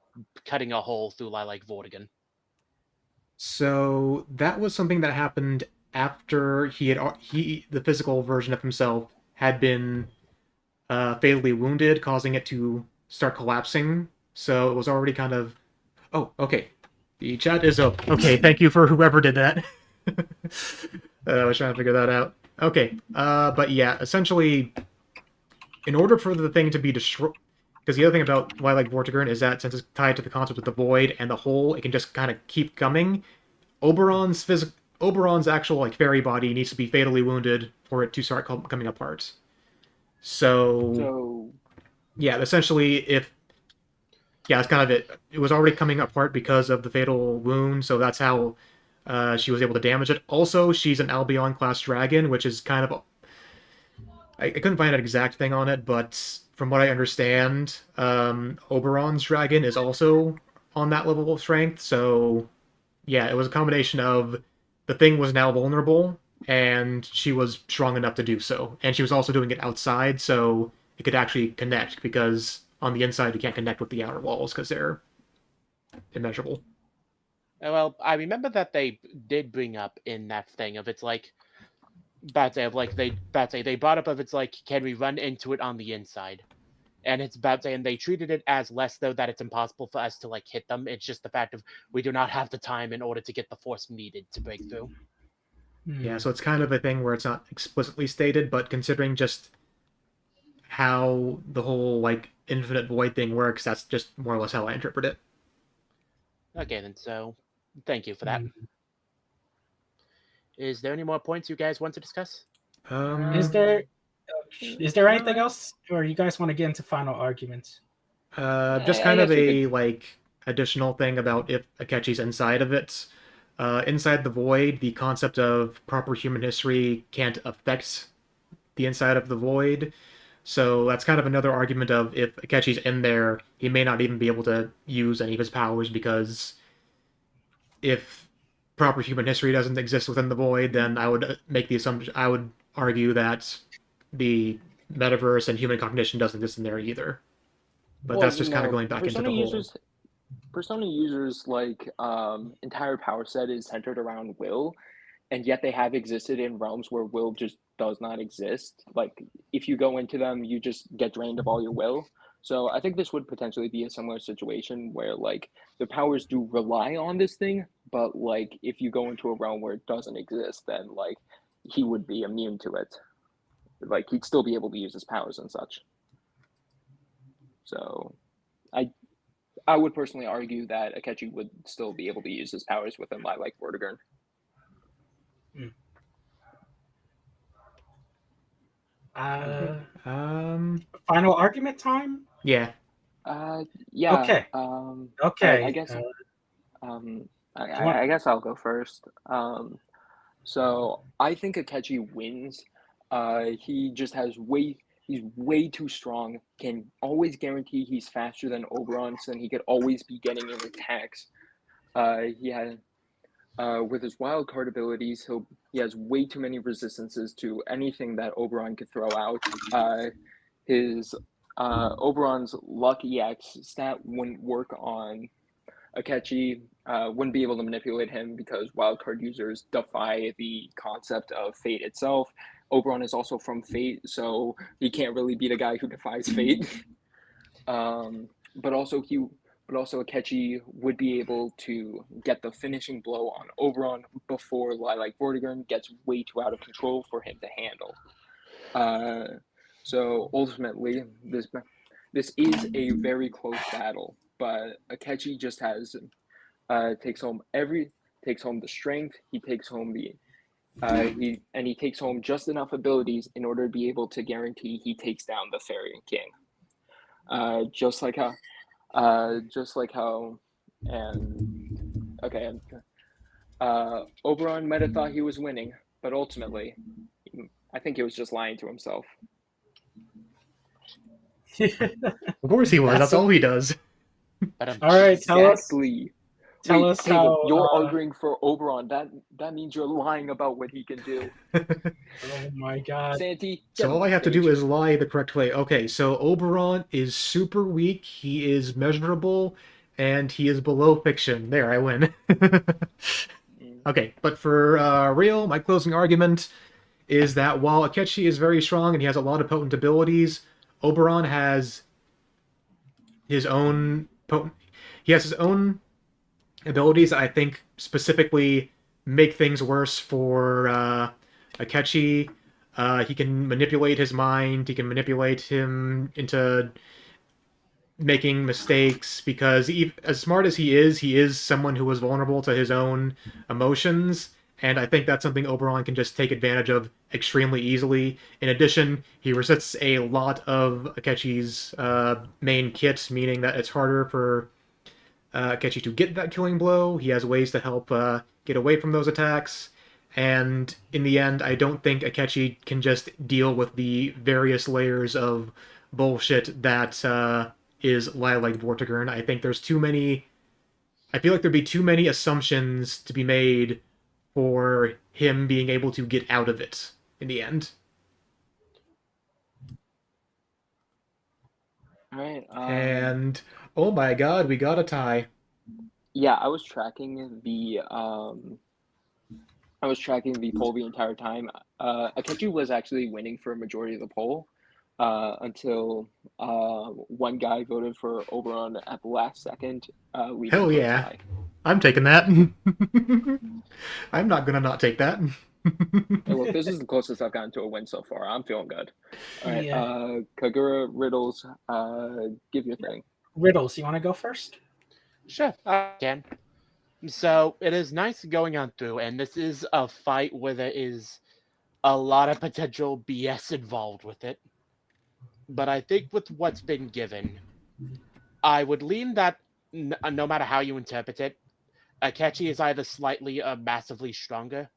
Speaker 4: cutting a hole through Lilac Vortigern?
Speaker 2: so that was something that happened after the physical version of himself had been fatally wounded, causing it to start collapsing. So it was already kind of. Oh, okay. The chat is up. Okay, thank you for whoever did that. I was trying to figure that out. Okay, but yeah, essentially, in order for the thing to be destroyed, because the other thing about Lilac Vortigern is that since it's tied to the concept of the void and the hole, it can just kind of keep coming. Oberon's actual like fairy body needs to be fatally wounded for it to start coming apart. So
Speaker 3: So
Speaker 2: yeah, essentially, if yeah, that's kind of it. It was already coming apart because of the fatal wound, so that's how she was able to damage it. Also, she's an Albion class dragon, which is kind of I couldn't find an exact thing on it, but from what I understand, Oberon's dragon is also on that level of strength. So yeah, it was a combination of the thing was now vulnerable, and she was strong enough to do so, and she was also doing it outside, so it could actually connect because on the inside you can't connect with the outer walls because they're immeasurable.
Speaker 4: Well, I remember that they did bring up in that thing of it's like Batsy of like they brought up of it's like can we run into it on the inside? And it's about saying they treated it as less though that it's impossible for us to like hit them. It's just the fact of we do not have the time in order to get the force needed to break through.
Speaker 2: Yeah, so it's kind of a thing where it's not explicitly stated, but considering just how the whole like infinite void thing works, that's just more or less how I interpret it.
Speaker 4: Okay, then. So, thank you for that.
Speaker 1: Hmm.
Speaker 4: Is there any more points you guys want to discuss?
Speaker 1: Is
Speaker 2: Um,
Speaker 1: there
Speaker 3: No,
Speaker 1: anything else, or you guys want to get into final arguments?
Speaker 2: just
Speaker 3: I
Speaker 2: kind of
Speaker 3: guess we
Speaker 2: a
Speaker 3: could.
Speaker 2: like additional thing about if Akechi's inside of it. Inside the void, the concept of proper human history can't affect the inside of the void. So that's kind of another argument of if Akechi's in there, he may not even be able to use any of his powers because if proper human history doesn't exist within the void, then I would make the assumption, I would argue that the metaverse and human cognition doesn't exist in there either. But
Speaker 3: Well,
Speaker 2: that's just kind of going back into
Speaker 3: Persona
Speaker 2: the whole.
Speaker 3: users like entire power set is centered around will, and yet they have existed in realms where will just does not exist. Like if you go into them, you just get drained of all your will. So I think this would potentially be a similar situation where like the powers do rely on this thing, but like if you go into a realm where it doesn't exist, then like he would be immune to it. Like he'd still be able to use his powers and such. So I I would personally argue that Akechi would still be able to use his powers within like Vortigern.
Speaker 1: Uh,
Speaker 2: Um,
Speaker 1: Final argument time.
Speaker 2: yeah.
Speaker 3: Yeah.
Speaker 1: Okay.
Speaker 3: All right. I
Speaker 1: Okay.
Speaker 3: guess. Um,
Speaker 1: Do you want?
Speaker 3: I guess I'll go first. So I think Akechi wins. He just has way. He's way too strong. Can always guarantee he's faster than Oberon, so then he could always be getting in attacks. He had with his wild card abilities, he has way too many resistances to anything that Oberon could throw out. His Oberon's Luck EX stat wouldn't work on Akechi. Wouldn't be able to manipulate him because wildcard users defy the concept of fate itself. Oberon is also from fate, so he can't really be the guy who defies fate. But also Akechi would be able to get the finishing blow on Oberon before like Vortigern gets way too out of control for him to handle. So ultimately, this is a very close battle, but Akechi just has takes home the strength. He takes home he takes home just enough abilities in order to be able to guarantee he takes down the Fairy King. Just like how, and okay, Oberon might have thought he was winning, but ultimately, I think he was just lying to himself.
Speaker 2: Of course he was. That's all he does.
Speaker 4: But
Speaker 1: All right.
Speaker 3: Exactly.
Speaker 1: Tell
Speaker 3: Wait,
Speaker 1: us
Speaker 3: Caleb,
Speaker 1: how.
Speaker 3: you're arguing for Oberon. That means you're lying about what he can do.
Speaker 1: Oh my God.
Speaker 3: Santi, get
Speaker 2: So
Speaker 3: him
Speaker 2: all
Speaker 3: on
Speaker 2: I have to
Speaker 3: stage.
Speaker 2: do is lie the correct way. Okay, so Oberon is super weak, he is measurable, and he is below fiction. There, I win. Okay, but for real, my closing argument is that while Akechi is very strong and he has a lot of potent abilities, Oberon has his own potent. He has his own abilities that I think specifically make things worse for Akechi. He can manipulate his mind. He can manipulate him into making mistakes because as smart as he is someone who is vulnerable to his own emotions. And I think that's something Oberon can just take advantage of extremely easily. In addition, he resists a lot of Akechi's main kit, meaning that it's harder for Akechi to get that killing blow. He has ways to help get away from those attacks. And in the end, I don't think Akechi can just deal with the various layers of bullshit that is Lilac Vortigern. I think there's too many. I feel like there'd be too many assumptions to be made for him being able to get out of it in the end.
Speaker 3: All right.
Speaker 2: And oh my god, we got a tie.
Speaker 3: Yeah, I was tracking the poll the entire time. Akechi was actually winning for a majority of the poll, until one guy voted for Oberon at the last second, leading
Speaker 2: Hell
Speaker 3: to a
Speaker 2: yeah.
Speaker 3: tie.
Speaker 2: I'm taking that. I'm not gonna not take that.
Speaker 3: Hey, look, this is the closest I've gotten to a win so far. I'm feeling good. All right,
Speaker 1: Yeah.
Speaker 3: Kagura Riddles, give your thing.
Speaker 1: Riddles, you want to go first?
Speaker 4: Sure, I can. So it is nice going on through, and this is a fight where there is a lot of potential BS involved with it. But I think with what's been given, I would lean that no matter how you interpret it, Akechi is either slightly or massively stronger,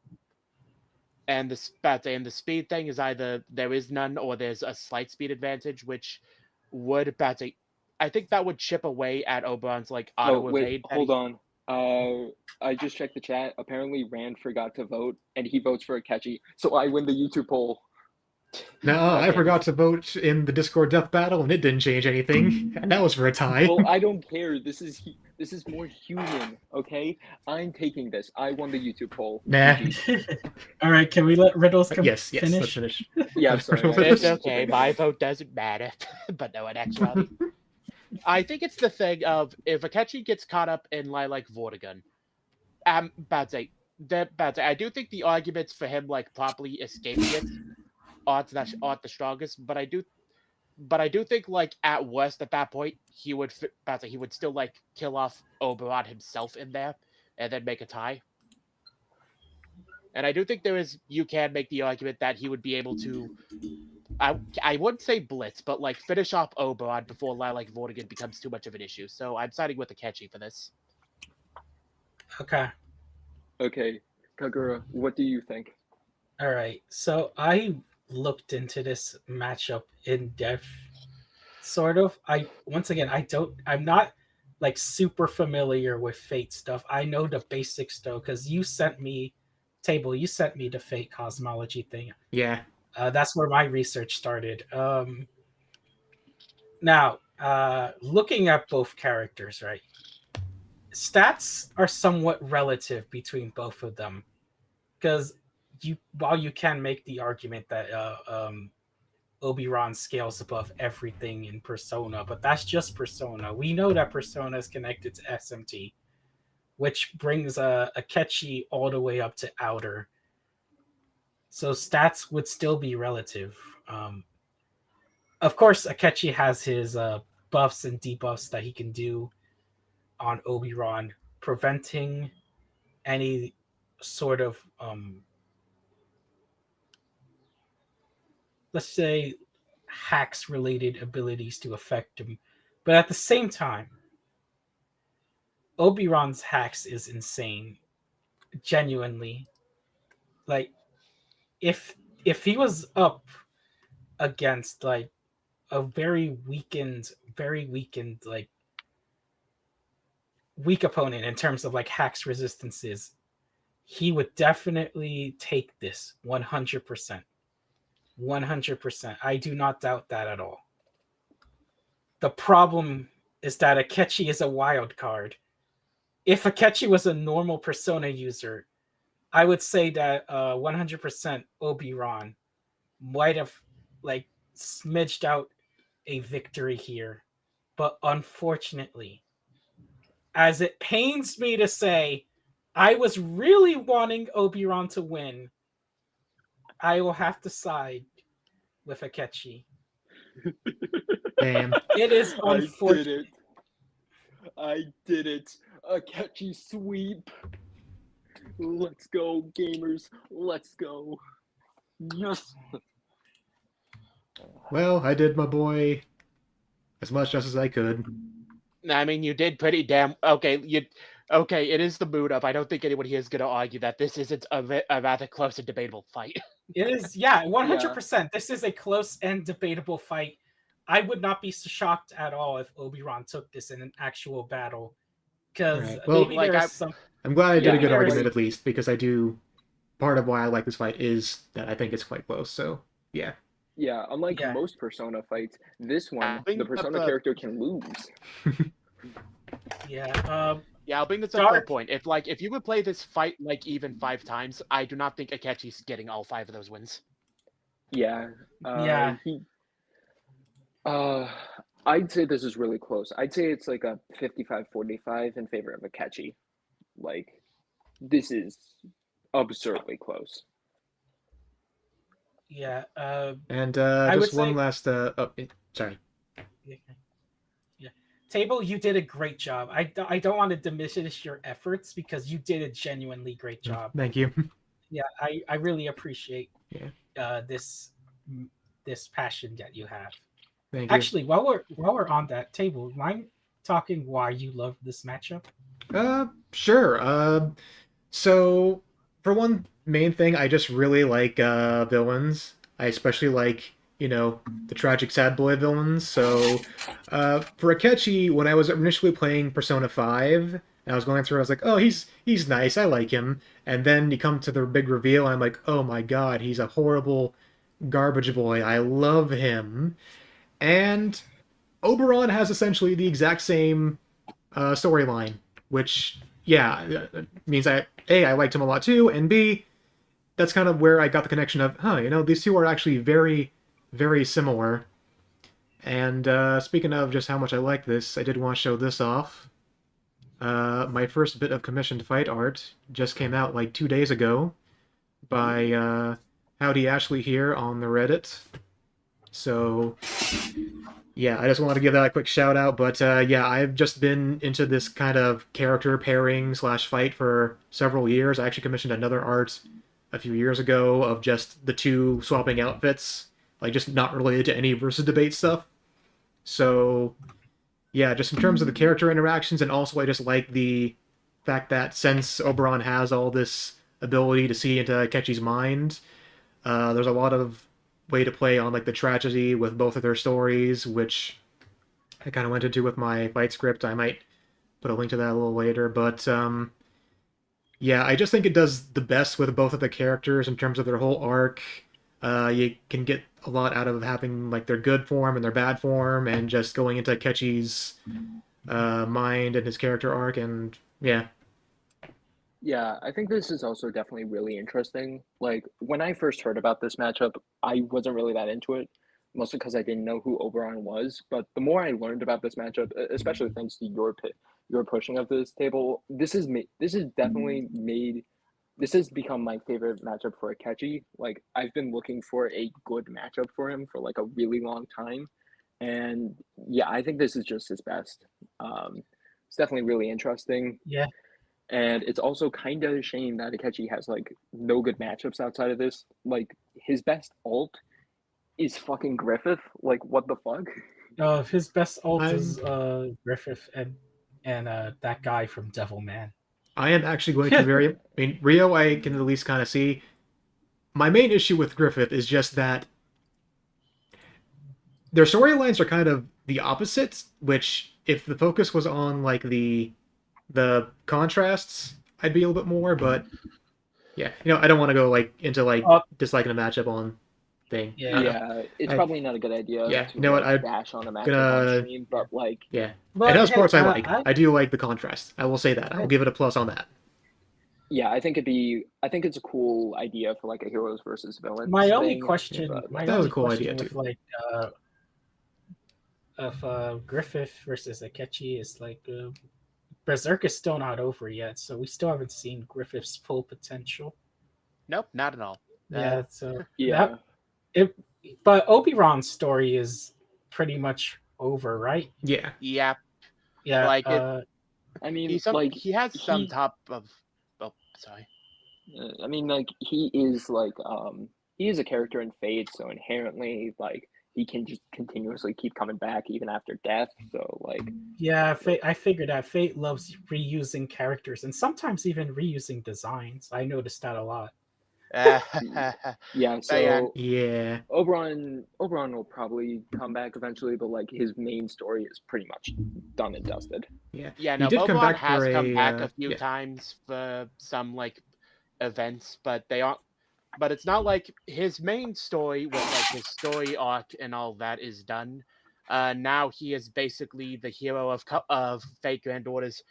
Speaker 4: and the speed thing is either there is none or there's a slight speed advantage, which would I think that would chip away at Oberon's like
Speaker 3: Oh,
Speaker 4: auto
Speaker 3: wait,
Speaker 4: evade.
Speaker 3: hold on. I just checked the chat. Apparently, Rand forgot to vote, and he votes for Akechi, so I win the YouTube poll.
Speaker 2: No, I
Speaker 4: Okay.
Speaker 2: forgot to vote in the Discord death battle, and it didn't change anything. And that was for a tie.
Speaker 3: Well, I don't care. This is more human, okay? I'm taking this. I won the YouTube poll.
Speaker 2: Nah.
Speaker 3: GG.
Speaker 1: All right, can we let Riddles
Speaker 2: Yes, let's
Speaker 1: finish?
Speaker 2: finish.
Speaker 3: Yeah, I'm sorry.
Speaker 4: It's okay. My vote doesn't matter. But no, in actuality, I think it's the thing of if Akechi gets caught up in like Vortigern, I do think the arguments for him like properly escaping it aren't the strongest, but I do think like at worst at that point he would still like kill off Oberon himself in there and then make a tie. And I do think you can make the argument that he would be able to I wouldn't say blitz, but like finish off Oberon before Lilac Vortigern becomes too much of an issue. So I'm siding with Akechi for this.
Speaker 1: Okay.
Speaker 3: Okay, Kagura, what do you think?
Speaker 1: All right. So I looked into this matchup in depth. Sort of. I'm not like super familiar with Fate stuff. I know the basics though, because you sent me the Fate cosmology thing.
Speaker 2: Yeah.
Speaker 1: That's where my research started. Now, looking at both characters, right? Stats are somewhat relative between both of them, because while you can make the argument that Oberon scales above everything in Persona, but that's just Persona. We know that Persona is connected to SMT, which brings Akechi all the way up to Outer. So stats would still be relative. Of course, Akechi has his buffs and debuffs that he can do on Oberon, preventing any sort of let's say hacks related abilities to affect him. But at the same time, Oberon's hacks is insane. Genuinely. Like if he was up against like a very weakened like weak opponent in terms of like hacks resistances, he would definitely take this 100%. 100%. I do not doubt that at all. The problem is that Akechi is a wild card. If Akechi was a normal Persona user, I would say that 100% Oberon might have like smidged out a victory here. But unfortunately, as it pains me to say, I was really wanting Oberon to win. I will have to side with Akechi.
Speaker 2: Damn.
Speaker 1: It is unfortunate.
Speaker 3: I did it. Akechi sweep. Let's go, gamers. Let's go. Yes.
Speaker 2: Well, I did my boy as much just as I could.
Speaker 4: I mean, you did pretty damn okay. It is the mood up. I don't think anyone here is going to argue that this isn't a rather close and debatable fight.
Speaker 1: It is, yeah, 100%. This is a close and debatable fight. I would not be shocked at all if Oberon took this in an actual battle, because
Speaker 2: Right. Well,
Speaker 1: maybe there's some.
Speaker 2: I'm glad I did a good
Speaker 1: there's-
Speaker 2: argument at least, because I do. Part of why I like this fight is that I think it's quite close. So yeah.
Speaker 3: Yeah, unlike
Speaker 1: Yeah.
Speaker 3: most Persona fights, this one,
Speaker 4: think
Speaker 3: the
Speaker 4: that
Speaker 3: Persona character can lose.
Speaker 1: Yeah.
Speaker 4: Yeah, I'll bring this up for a
Speaker 1: Dark-
Speaker 4: point. If you would play this fight like even 5 times, I do not think Akechi's getting all 5 of those wins.
Speaker 3: Yeah.
Speaker 1: Yeah.
Speaker 3: Uh, I'd say this is really close. I'd say it's like a 55-45 in favor of Akechi. Like, this is absurdly close.
Speaker 1: Yeah.
Speaker 2: And
Speaker 1: I would
Speaker 2: just one
Speaker 1: say,
Speaker 2: last. Sorry.
Speaker 1: yeah. Table, you did a great job. I don't want to diminish your efforts because you did a genuinely great job.
Speaker 2: Thank you.
Speaker 1: Yeah, I really appreciate
Speaker 2: Yeah.
Speaker 1: this this passion that you have.
Speaker 2: Thank you.
Speaker 1: Actually, while we're on that table, mind talking why you love this matchup?
Speaker 2: Sure. So for one main thing, I just really like villains. I especially like, the tragic sad boy villains. So for Akechi, when I was initially playing Persona 5, and I was going through, I was like, oh, he's nice, I like him. And then you come to the big reveal, and I'm like, oh my god, he's a horrible garbage boy. I love him. And Oberon has essentially the exact same storyline, which means I liked him a lot too, and B, that's kind of where I got the connection of, these two are actually very, very similar. And speaking of just how much I like this, I did want to show this off. My first bit of commissioned fight art just came out like 2 days ago by Howdy Ashley here on the Reddit. So yeah, I just wanted to give that a quick shout out. But yeah, I've just been into this kind of character pairing slash fight for several years. I actually commissioned another art a few years ago of just the two swapping outfits, like just not related to any versus debate stuff. So yeah, just in terms of the character interactions, and also I just like the fact that since Oberon has all this ability to see into Akechi's mind, there's a lot of way to play on like the tragedy with both of their stories, which I kind of went into with my fight script. I might put a link to that a little later, but yeah, I just think it does the best with both of the characters in terms of their whole arc. You can get a lot out of having like their good form and their bad form, and just going into Kechi's mind and his character arc, and yeah.
Speaker 3: Yeah, I think this is also definitely really interesting. Like, when I first heard about this matchup, I wasn't really that into it, mostly because I didn't know who Oberon was. But the more I learned about this matchup, especially thanks to your pushing of this table, this has become my favorite matchup for Akechi. Like, I've been looking for a good matchup for him for like a really long time, and yeah, I think this is just his best. It's definitely really interesting.
Speaker 1: Yeah,
Speaker 3: And it's also kind of a shame that Akechi has like no good matchups outside of this. Like, his best alt is fucking Griffith. Like, what the fuck?
Speaker 1: his best ult is
Speaker 2: I'm
Speaker 1: Griffith and that guy from Devilman.
Speaker 2: I am actually going to very. I mean, Rio, I can at least kind of see. My main issue with Griffith is just that their storylines are kind of the opposites. Which, if the focus was on like the contrasts, I'd be a little bit more. But yeah, I don't want to go like into like
Speaker 1: Uh,
Speaker 2: disliking a matchup on thing. I don't know.
Speaker 3: Yeah, it's
Speaker 2: I-
Speaker 3: probably not a good idea
Speaker 2: Yeah,
Speaker 3: to
Speaker 2: you know what,
Speaker 3: like
Speaker 2: I'm
Speaker 3: bash on a matchup on
Speaker 2: gonna
Speaker 3: stream, but like,
Speaker 2: Yeah,
Speaker 1: but
Speaker 2: and those
Speaker 1: hey,
Speaker 2: parts I like.
Speaker 1: I
Speaker 2: I do like the contrast. I will say that. I will give it a plus on that.
Speaker 3: yeah, I think it's a cool idea for like a heroes versus villains
Speaker 1: my only
Speaker 3: thing.
Speaker 1: question,
Speaker 3: But
Speaker 1: my
Speaker 2: That was
Speaker 1: only
Speaker 2: a cool idea,
Speaker 1: question with
Speaker 2: too.
Speaker 1: like of Griffith versus Akechi is like Berserk is still not over yet, so we still haven't seen Griffith's full potential.
Speaker 4: Nope, not at all.
Speaker 1: Yeah, so
Speaker 3: yeah,
Speaker 1: that it, but Oberon's story is pretty much over, right?
Speaker 2: Yeah,
Speaker 4: Yeah,
Speaker 1: Yeah,
Speaker 4: like it.
Speaker 3: I mean, like
Speaker 4: He has some
Speaker 3: he,
Speaker 4: top of. Oh, sorry.
Speaker 3: I mean, like he is a character in Fate, so inherently, like he can just continuously keep coming back even after death. So like,
Speaker 1: yeah. I figured that Fate loves reusing characters and sometimes even reusing designs. I noticed that a lot.
Speaker 4: Uh,
Speaker 3: yeah.
Speaker 4: but yeah,
Speaker 3: So
Speaker 2: yeah.
Speaker 3: Oberon will probably come back eventually, but like his main story is pretty much done and dusted.
Speaker 2: Yeah.
Speaker 4: yeah.
Speaker 2: He
Speaker 4: No,
Speaker 2: did come
Speaker 4: Oberon
Speaker 2: back
Speaker 4: has
Speaker 2: for
Speaker 4: come back
Speaker 2: a
Speaker 4: a few
Speaker 2: yeah.
Speaker 4: times for some like events, but they aren't. But it's not like his main story with like his story arc and all that is done. Now he is basically the hero of Fate Grand Order's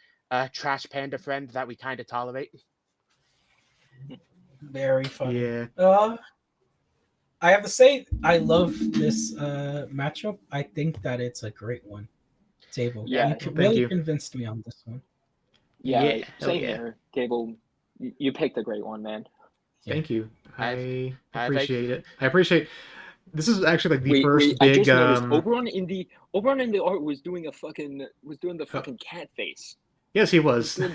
Speaker 4: trash panda friend that we kind of tolerate.
Speaker 1: Very funny.
Speaker 2: Yeah.
Speaker 1: Uh, I have to say, I love this matchup. I think that it's a great one. Table.
Speaker 3: Yeah,
Speaker 1: You
Speaker 2: Well, thank
Speaker 1: really
Speaker 2: you.
Speaker 1: convinced me on this one.
Speaker 3: yeah,
Speaker 2: Hell
Speaker 3: same
Speaker 2: yeah.
Speaker 3: here. Cable, you picked a great one, man.
Speaker 1: Yeah.
Speaker 2: Thank you.
Speaker 4: I
Speaker 2: I
Speaker 4: I think
Speaker 2: appreciate it. I appreciate. This is actually like the
Speaker 3: Wait,
Speaker 2: first
Speaker 3: I
Speaker 2: big.
Speaker 3: just noticed Oberon in the art was doing the
Speaker 2: Oh,
Speaker 3: fucking cat face.
Speaker 2: yes, he
Speaker 3: Was
Speaker 2: was.
Speaker 3: doing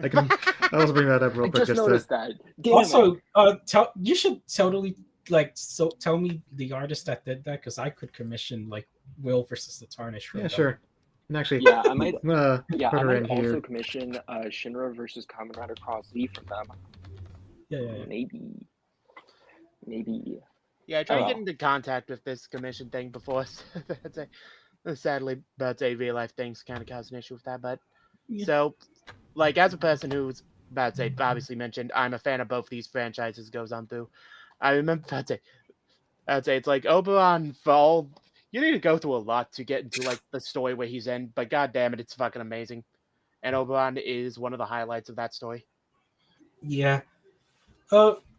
Speaker 2: I can. I'll bring that up real
Speaker 3: I
Speaker 2: quick.
Speaker 3: just
Speaker 2: Just to.
Speaker 3: noticed that. Damn it.
Speaker 1: Also, you should totally tell me the artist that did that because I could commission like Will versus the Tarnish from
Speaker 2: Yeah,
Speaker 1: them.
Speaker 2: sure. And actually,
Speaker 3: Yeah, I might
Speaker 2: put
Speaker 3: I
Speaker 2: her
Speaker 3: might
Speaker 2: in
Speaker 3: also
Speaker 2: here.
Speaker 3: commission Shinra versus Kamen Rider Cross Z from them.
Speaker 1: Yeah, yeah, yeah.
Speaker 3: Maybe. Maybe.
Speaker 4: Yeah, I
Speaker 3: Oh
Speaker 4: tried
Speaker 3: well.
Speaker 4: getting into contact with this commission thing before. Sadly, but real life things kind of caused an issue with that. But
Speaker 1: Yeah.
Speaker 4: so, like, as a person who's about to say obviously mentioned, I'm a fan of both these franchises. Goes on through. I remember I'd say it's like Oberon for all. You need to go through a lot to get into like the story where he's in, but god damn it, it's fucking amazing. And Oberon is one of the highlights of that story.
Speaker 1: Yeah.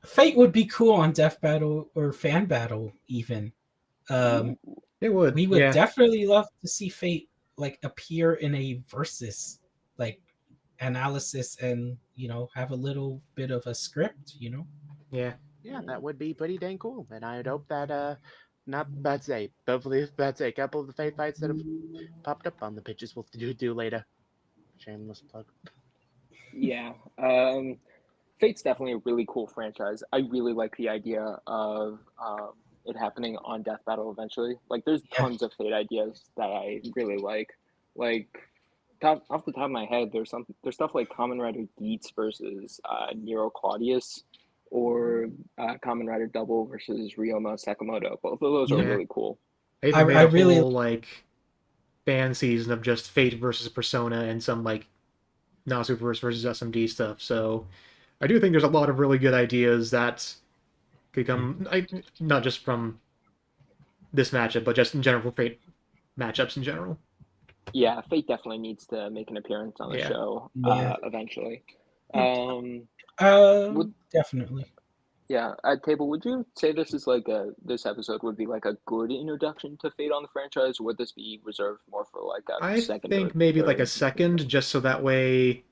Speaker 1: Fate would be cool on Death Battle or Fan Battle even. Um,
Speaker 3: Ooh.
Speaker 2: It would.
Speaker 1: we would
Speaker 2: Yeah.
Speaker 1: definitely love to see Fate like appear in a versus like analysis and have a little bit of a script.
Speaker 2: Yeah.
Speaker 4: Yeah, that would be pretty dang cool. And I'd hope that not bad say, hopefully bad say a couple of the fate fights that have popped up on the pitches we'll do later. Shameless plug.
Speaker 3: Yeah. Fate's definitely a really cool franchise. I really like the idea of it happening on Death Battle eventually. Like, there's
Speaker 1: Yeah.
Speaker 3: tons of Fate ideas that I really like. Like, off the top of my head, there's stuff like Kamen Rider Geats versus Nero Claudius, or Kamen Rider Double versus Ryoma Sakamoto. Both of those are
Speaker 2: Yeah.
Speaker 3: really cool.
Speaker 2: I even made
Speaker 1: I
Speaker 2: a
Speaker 1: really
Speaker 2: whole like fan season of just Fate versus Persona and some like Nasuverse versus SMD stuff. So I do think there's a lot of really good ideas that could come, not just from this matchup, but just in general for Fate matchups in general.
Speaker 3: Yeah, Fate definitely needs to make an appearance on the
Speaker 2: Yeah.
Speaker 3: show
Speaker 1: Yeah.
Speaker 3: eventually. Um, would
Speaker 1: Definitely.
Speaker 3: Yeah, at Table, would you say this episode would be like a good introduction to Fate on the franchise, or would this be reserved more for like a
Speaker 2: I
Speaker 3: second or
Speaker 2: think maybe like a
Speaker 3: third?
Speaker 2: second, just so that way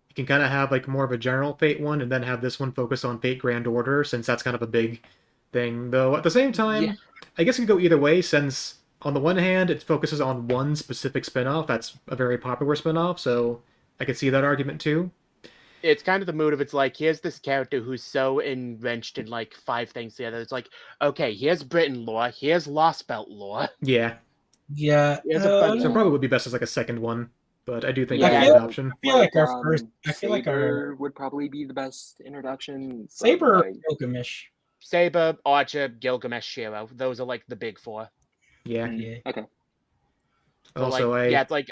Speaker 2: you can kind of have like more of a general Fate one, and then have this one focus on Fate Grand Order, since that's kind of a big thing. Though at the same
Speaker 3: Yeah,
Speaker 2: time, I guess it could go either way, since on the one hand it focuses on one specific spin-off that's a very popular spin-off, so I could see that argument too.
Speaker 4: It's kind of the mood of it's like here's this character who's so entrenched in like five things together. It's like, okay, here's Britain lore, here's Lost Belt lore,
Speaker 2: Yeah,
Speaker 1: Yeah.
Speaker 4: here's a bunch
Speaker 2: so it
Speaker 3: yeah,
Speaker 2: probably would be best as like a second one, but I do think
Speaker 1: I
Speaker 2: that'd be
Speaker 3: yeah.
Speaker 2: a good
Speaker 1: feel
Speaker 2: option.
Speaker 1: I feel like our first.
Speaker 3: Um,
Speaker 1: I feel like our
Speaker 3: Saber would probably be the best introduction, but
Speaker 1: Saber or
Speaker 3: like,
Speaker 1: Gilgamesh.
Speaker 4: Saber, Archer, Gilgamesh, Shiro. Those are like the big four.
Speaker 2: Yeah.
Speaker 1: Yeah.
Speaker 3: okay,
Speaker 4: So
Speaker 2: Also,
Speaker 4: like,
Speaker 2: I
Speaker 4: yeah, it's like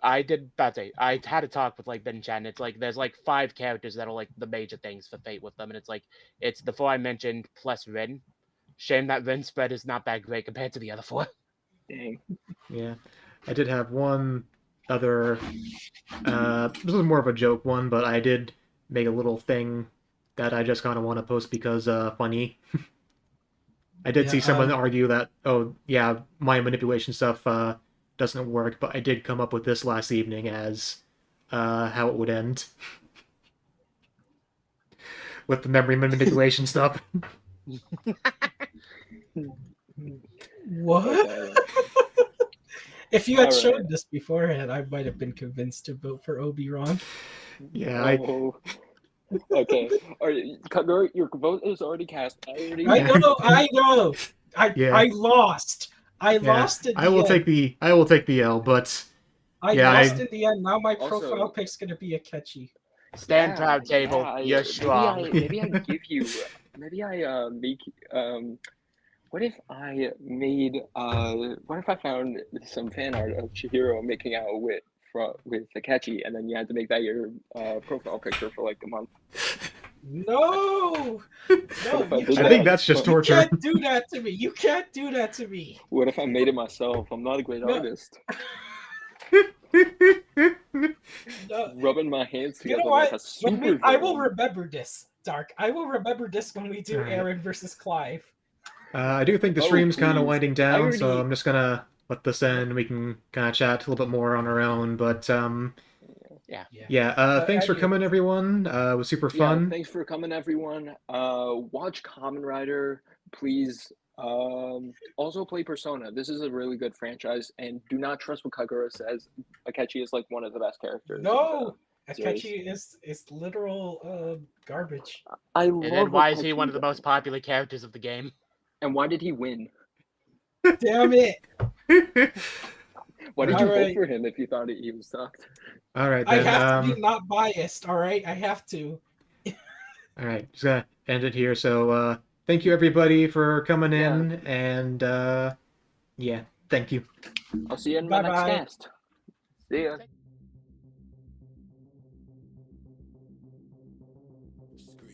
Speaker 4: I did about say I had a talk with like Ben Chan. It's like there's like five characters that are like the major things for Fate with them, and it's like it's the four I mentioned plus Rin. Shame that Rin spread is not that great compared to the other four.
Speaker 3: dang.
Speaker 2: yeah, I did have one other. This was more of a joke one, but I did make a little thing that I just kind of want to post because funny. I did
Speaker 1: Yeah.
Speaker 2: see someone argue that, oh yeah, my manipulation stuff doesn't work, but I did come up with this last evening as how it would end with the memory manipulation stuff.
Speaker 1: What?
Speaker 3: Okay.
Speaker 1: If you had
Speaker 3: All
Speaker 1: shown
Speaker 3: right.
Speaker 1: this beforehand, I might have been convinced to vote for Oberon.
Speaker 2: Yeah,
Speaker 3: Oh, okay. All right, Kagura, your vote is already cast. I already
Speaker 1: I
Speaker 2: Yeah.
Speaker 1: know. I know.
Speaker 2: Yeah.
Speaker 1: I lost. I
Speaker 2: yeah.
Speaker 1: lost in
Speaker 2: I will
Speaker 1: the
Speaker 2: take
Speaker 1: end.
Speaker 2: the I will take the L, but
Speaker 1: I
Speaker 2: yeah,
Speaker 1: lost in the end. Now my
Speaker 3: Also-
Speaker 1: profile pic's gonna be Akechi.
Speaker 4: Stand proud, Table. You're strong.
Speaker 3: Maybe I give you. Maybe I make. What if I made? What if I found some fan art of Chihiro making out with Akechi, and then you had to make that your profile picture for like a month?
Speaker 1: No, no,
Speaker 3: What if I
Speaker 1: you
Speaker 3: did
Speaker 2: I
Speaker 3: that?
Speaker 2: think that's just
Speaker 1: you
Speaker 2: torture.
Speaker 1: can't do that to me. You can't do that to me.
Speaker 3: What if I made it myself? I'm not a great
Speaker 1: No.
Speaker 3: artist.
Speaker 1: No.
Speaker 3: Rubbing my hands
Speaker 1: You
Speaker 3: together
Speaker 1: know
Speaker 3: like
Speaker 1: what?
Speaker 3: a super.
Speaker 1: I will remember this. Dark. I will remember this when we do
Speaker 2: Alright.
Speaker 1: Aaron versus Clive.
Speaker 2: I do think the
Speaker 3: Oh,
Speaker 2: stream's kind of
Speaker 3: please.
Speaker 2: winding
Speaker 3: I
Speaker 2: down, so
Speaker 3: already-
Speaker 2: I'm just gonna let this end. We can kind of chat a little bit more on our own. But thanks for
Speaker 1: Anyway,
Speaker 2: coming, everyone. It was super
Speaker 3: Yeah,
Speaker 2: fun.
Speaker 3: thanks for coming, everyone. Watch Kamen Rider, please. Also play Persona. This is a really good franchise, and do not trust what Kagura says. Akechi is like one of the best characters.
Speaker 1: no,
Speaker 3: in the series.
Speaker 1: Akechi is literal garbage.
Speaker 3: I
Speaker 4: And
Speaker 3: love.
Speaker 4: then why is he
Speaker 3: Akechi,
Speaker 4: one of the most popular characters of the game?
Speaker 3: And why did he win?
Speaker 1: Damn it!
Speaker 3: Why did you vote
Speaker 1: Alright.
Speaker 3: for him if you thought he was sucked?
Speaker 2: All right,
Speaker 1: I
Speaker 2: then.
Speaker 1: have to be not biased. All right, I have to.
Speaker 2: All right, just gonna end it here. So, thank you everybody for coming in, and thank you.
Speaker 3: I'll see you in my next
Speaker 1: Bye-bye.
Speaker 3: cast. See ya.
Speaker 5: Scream.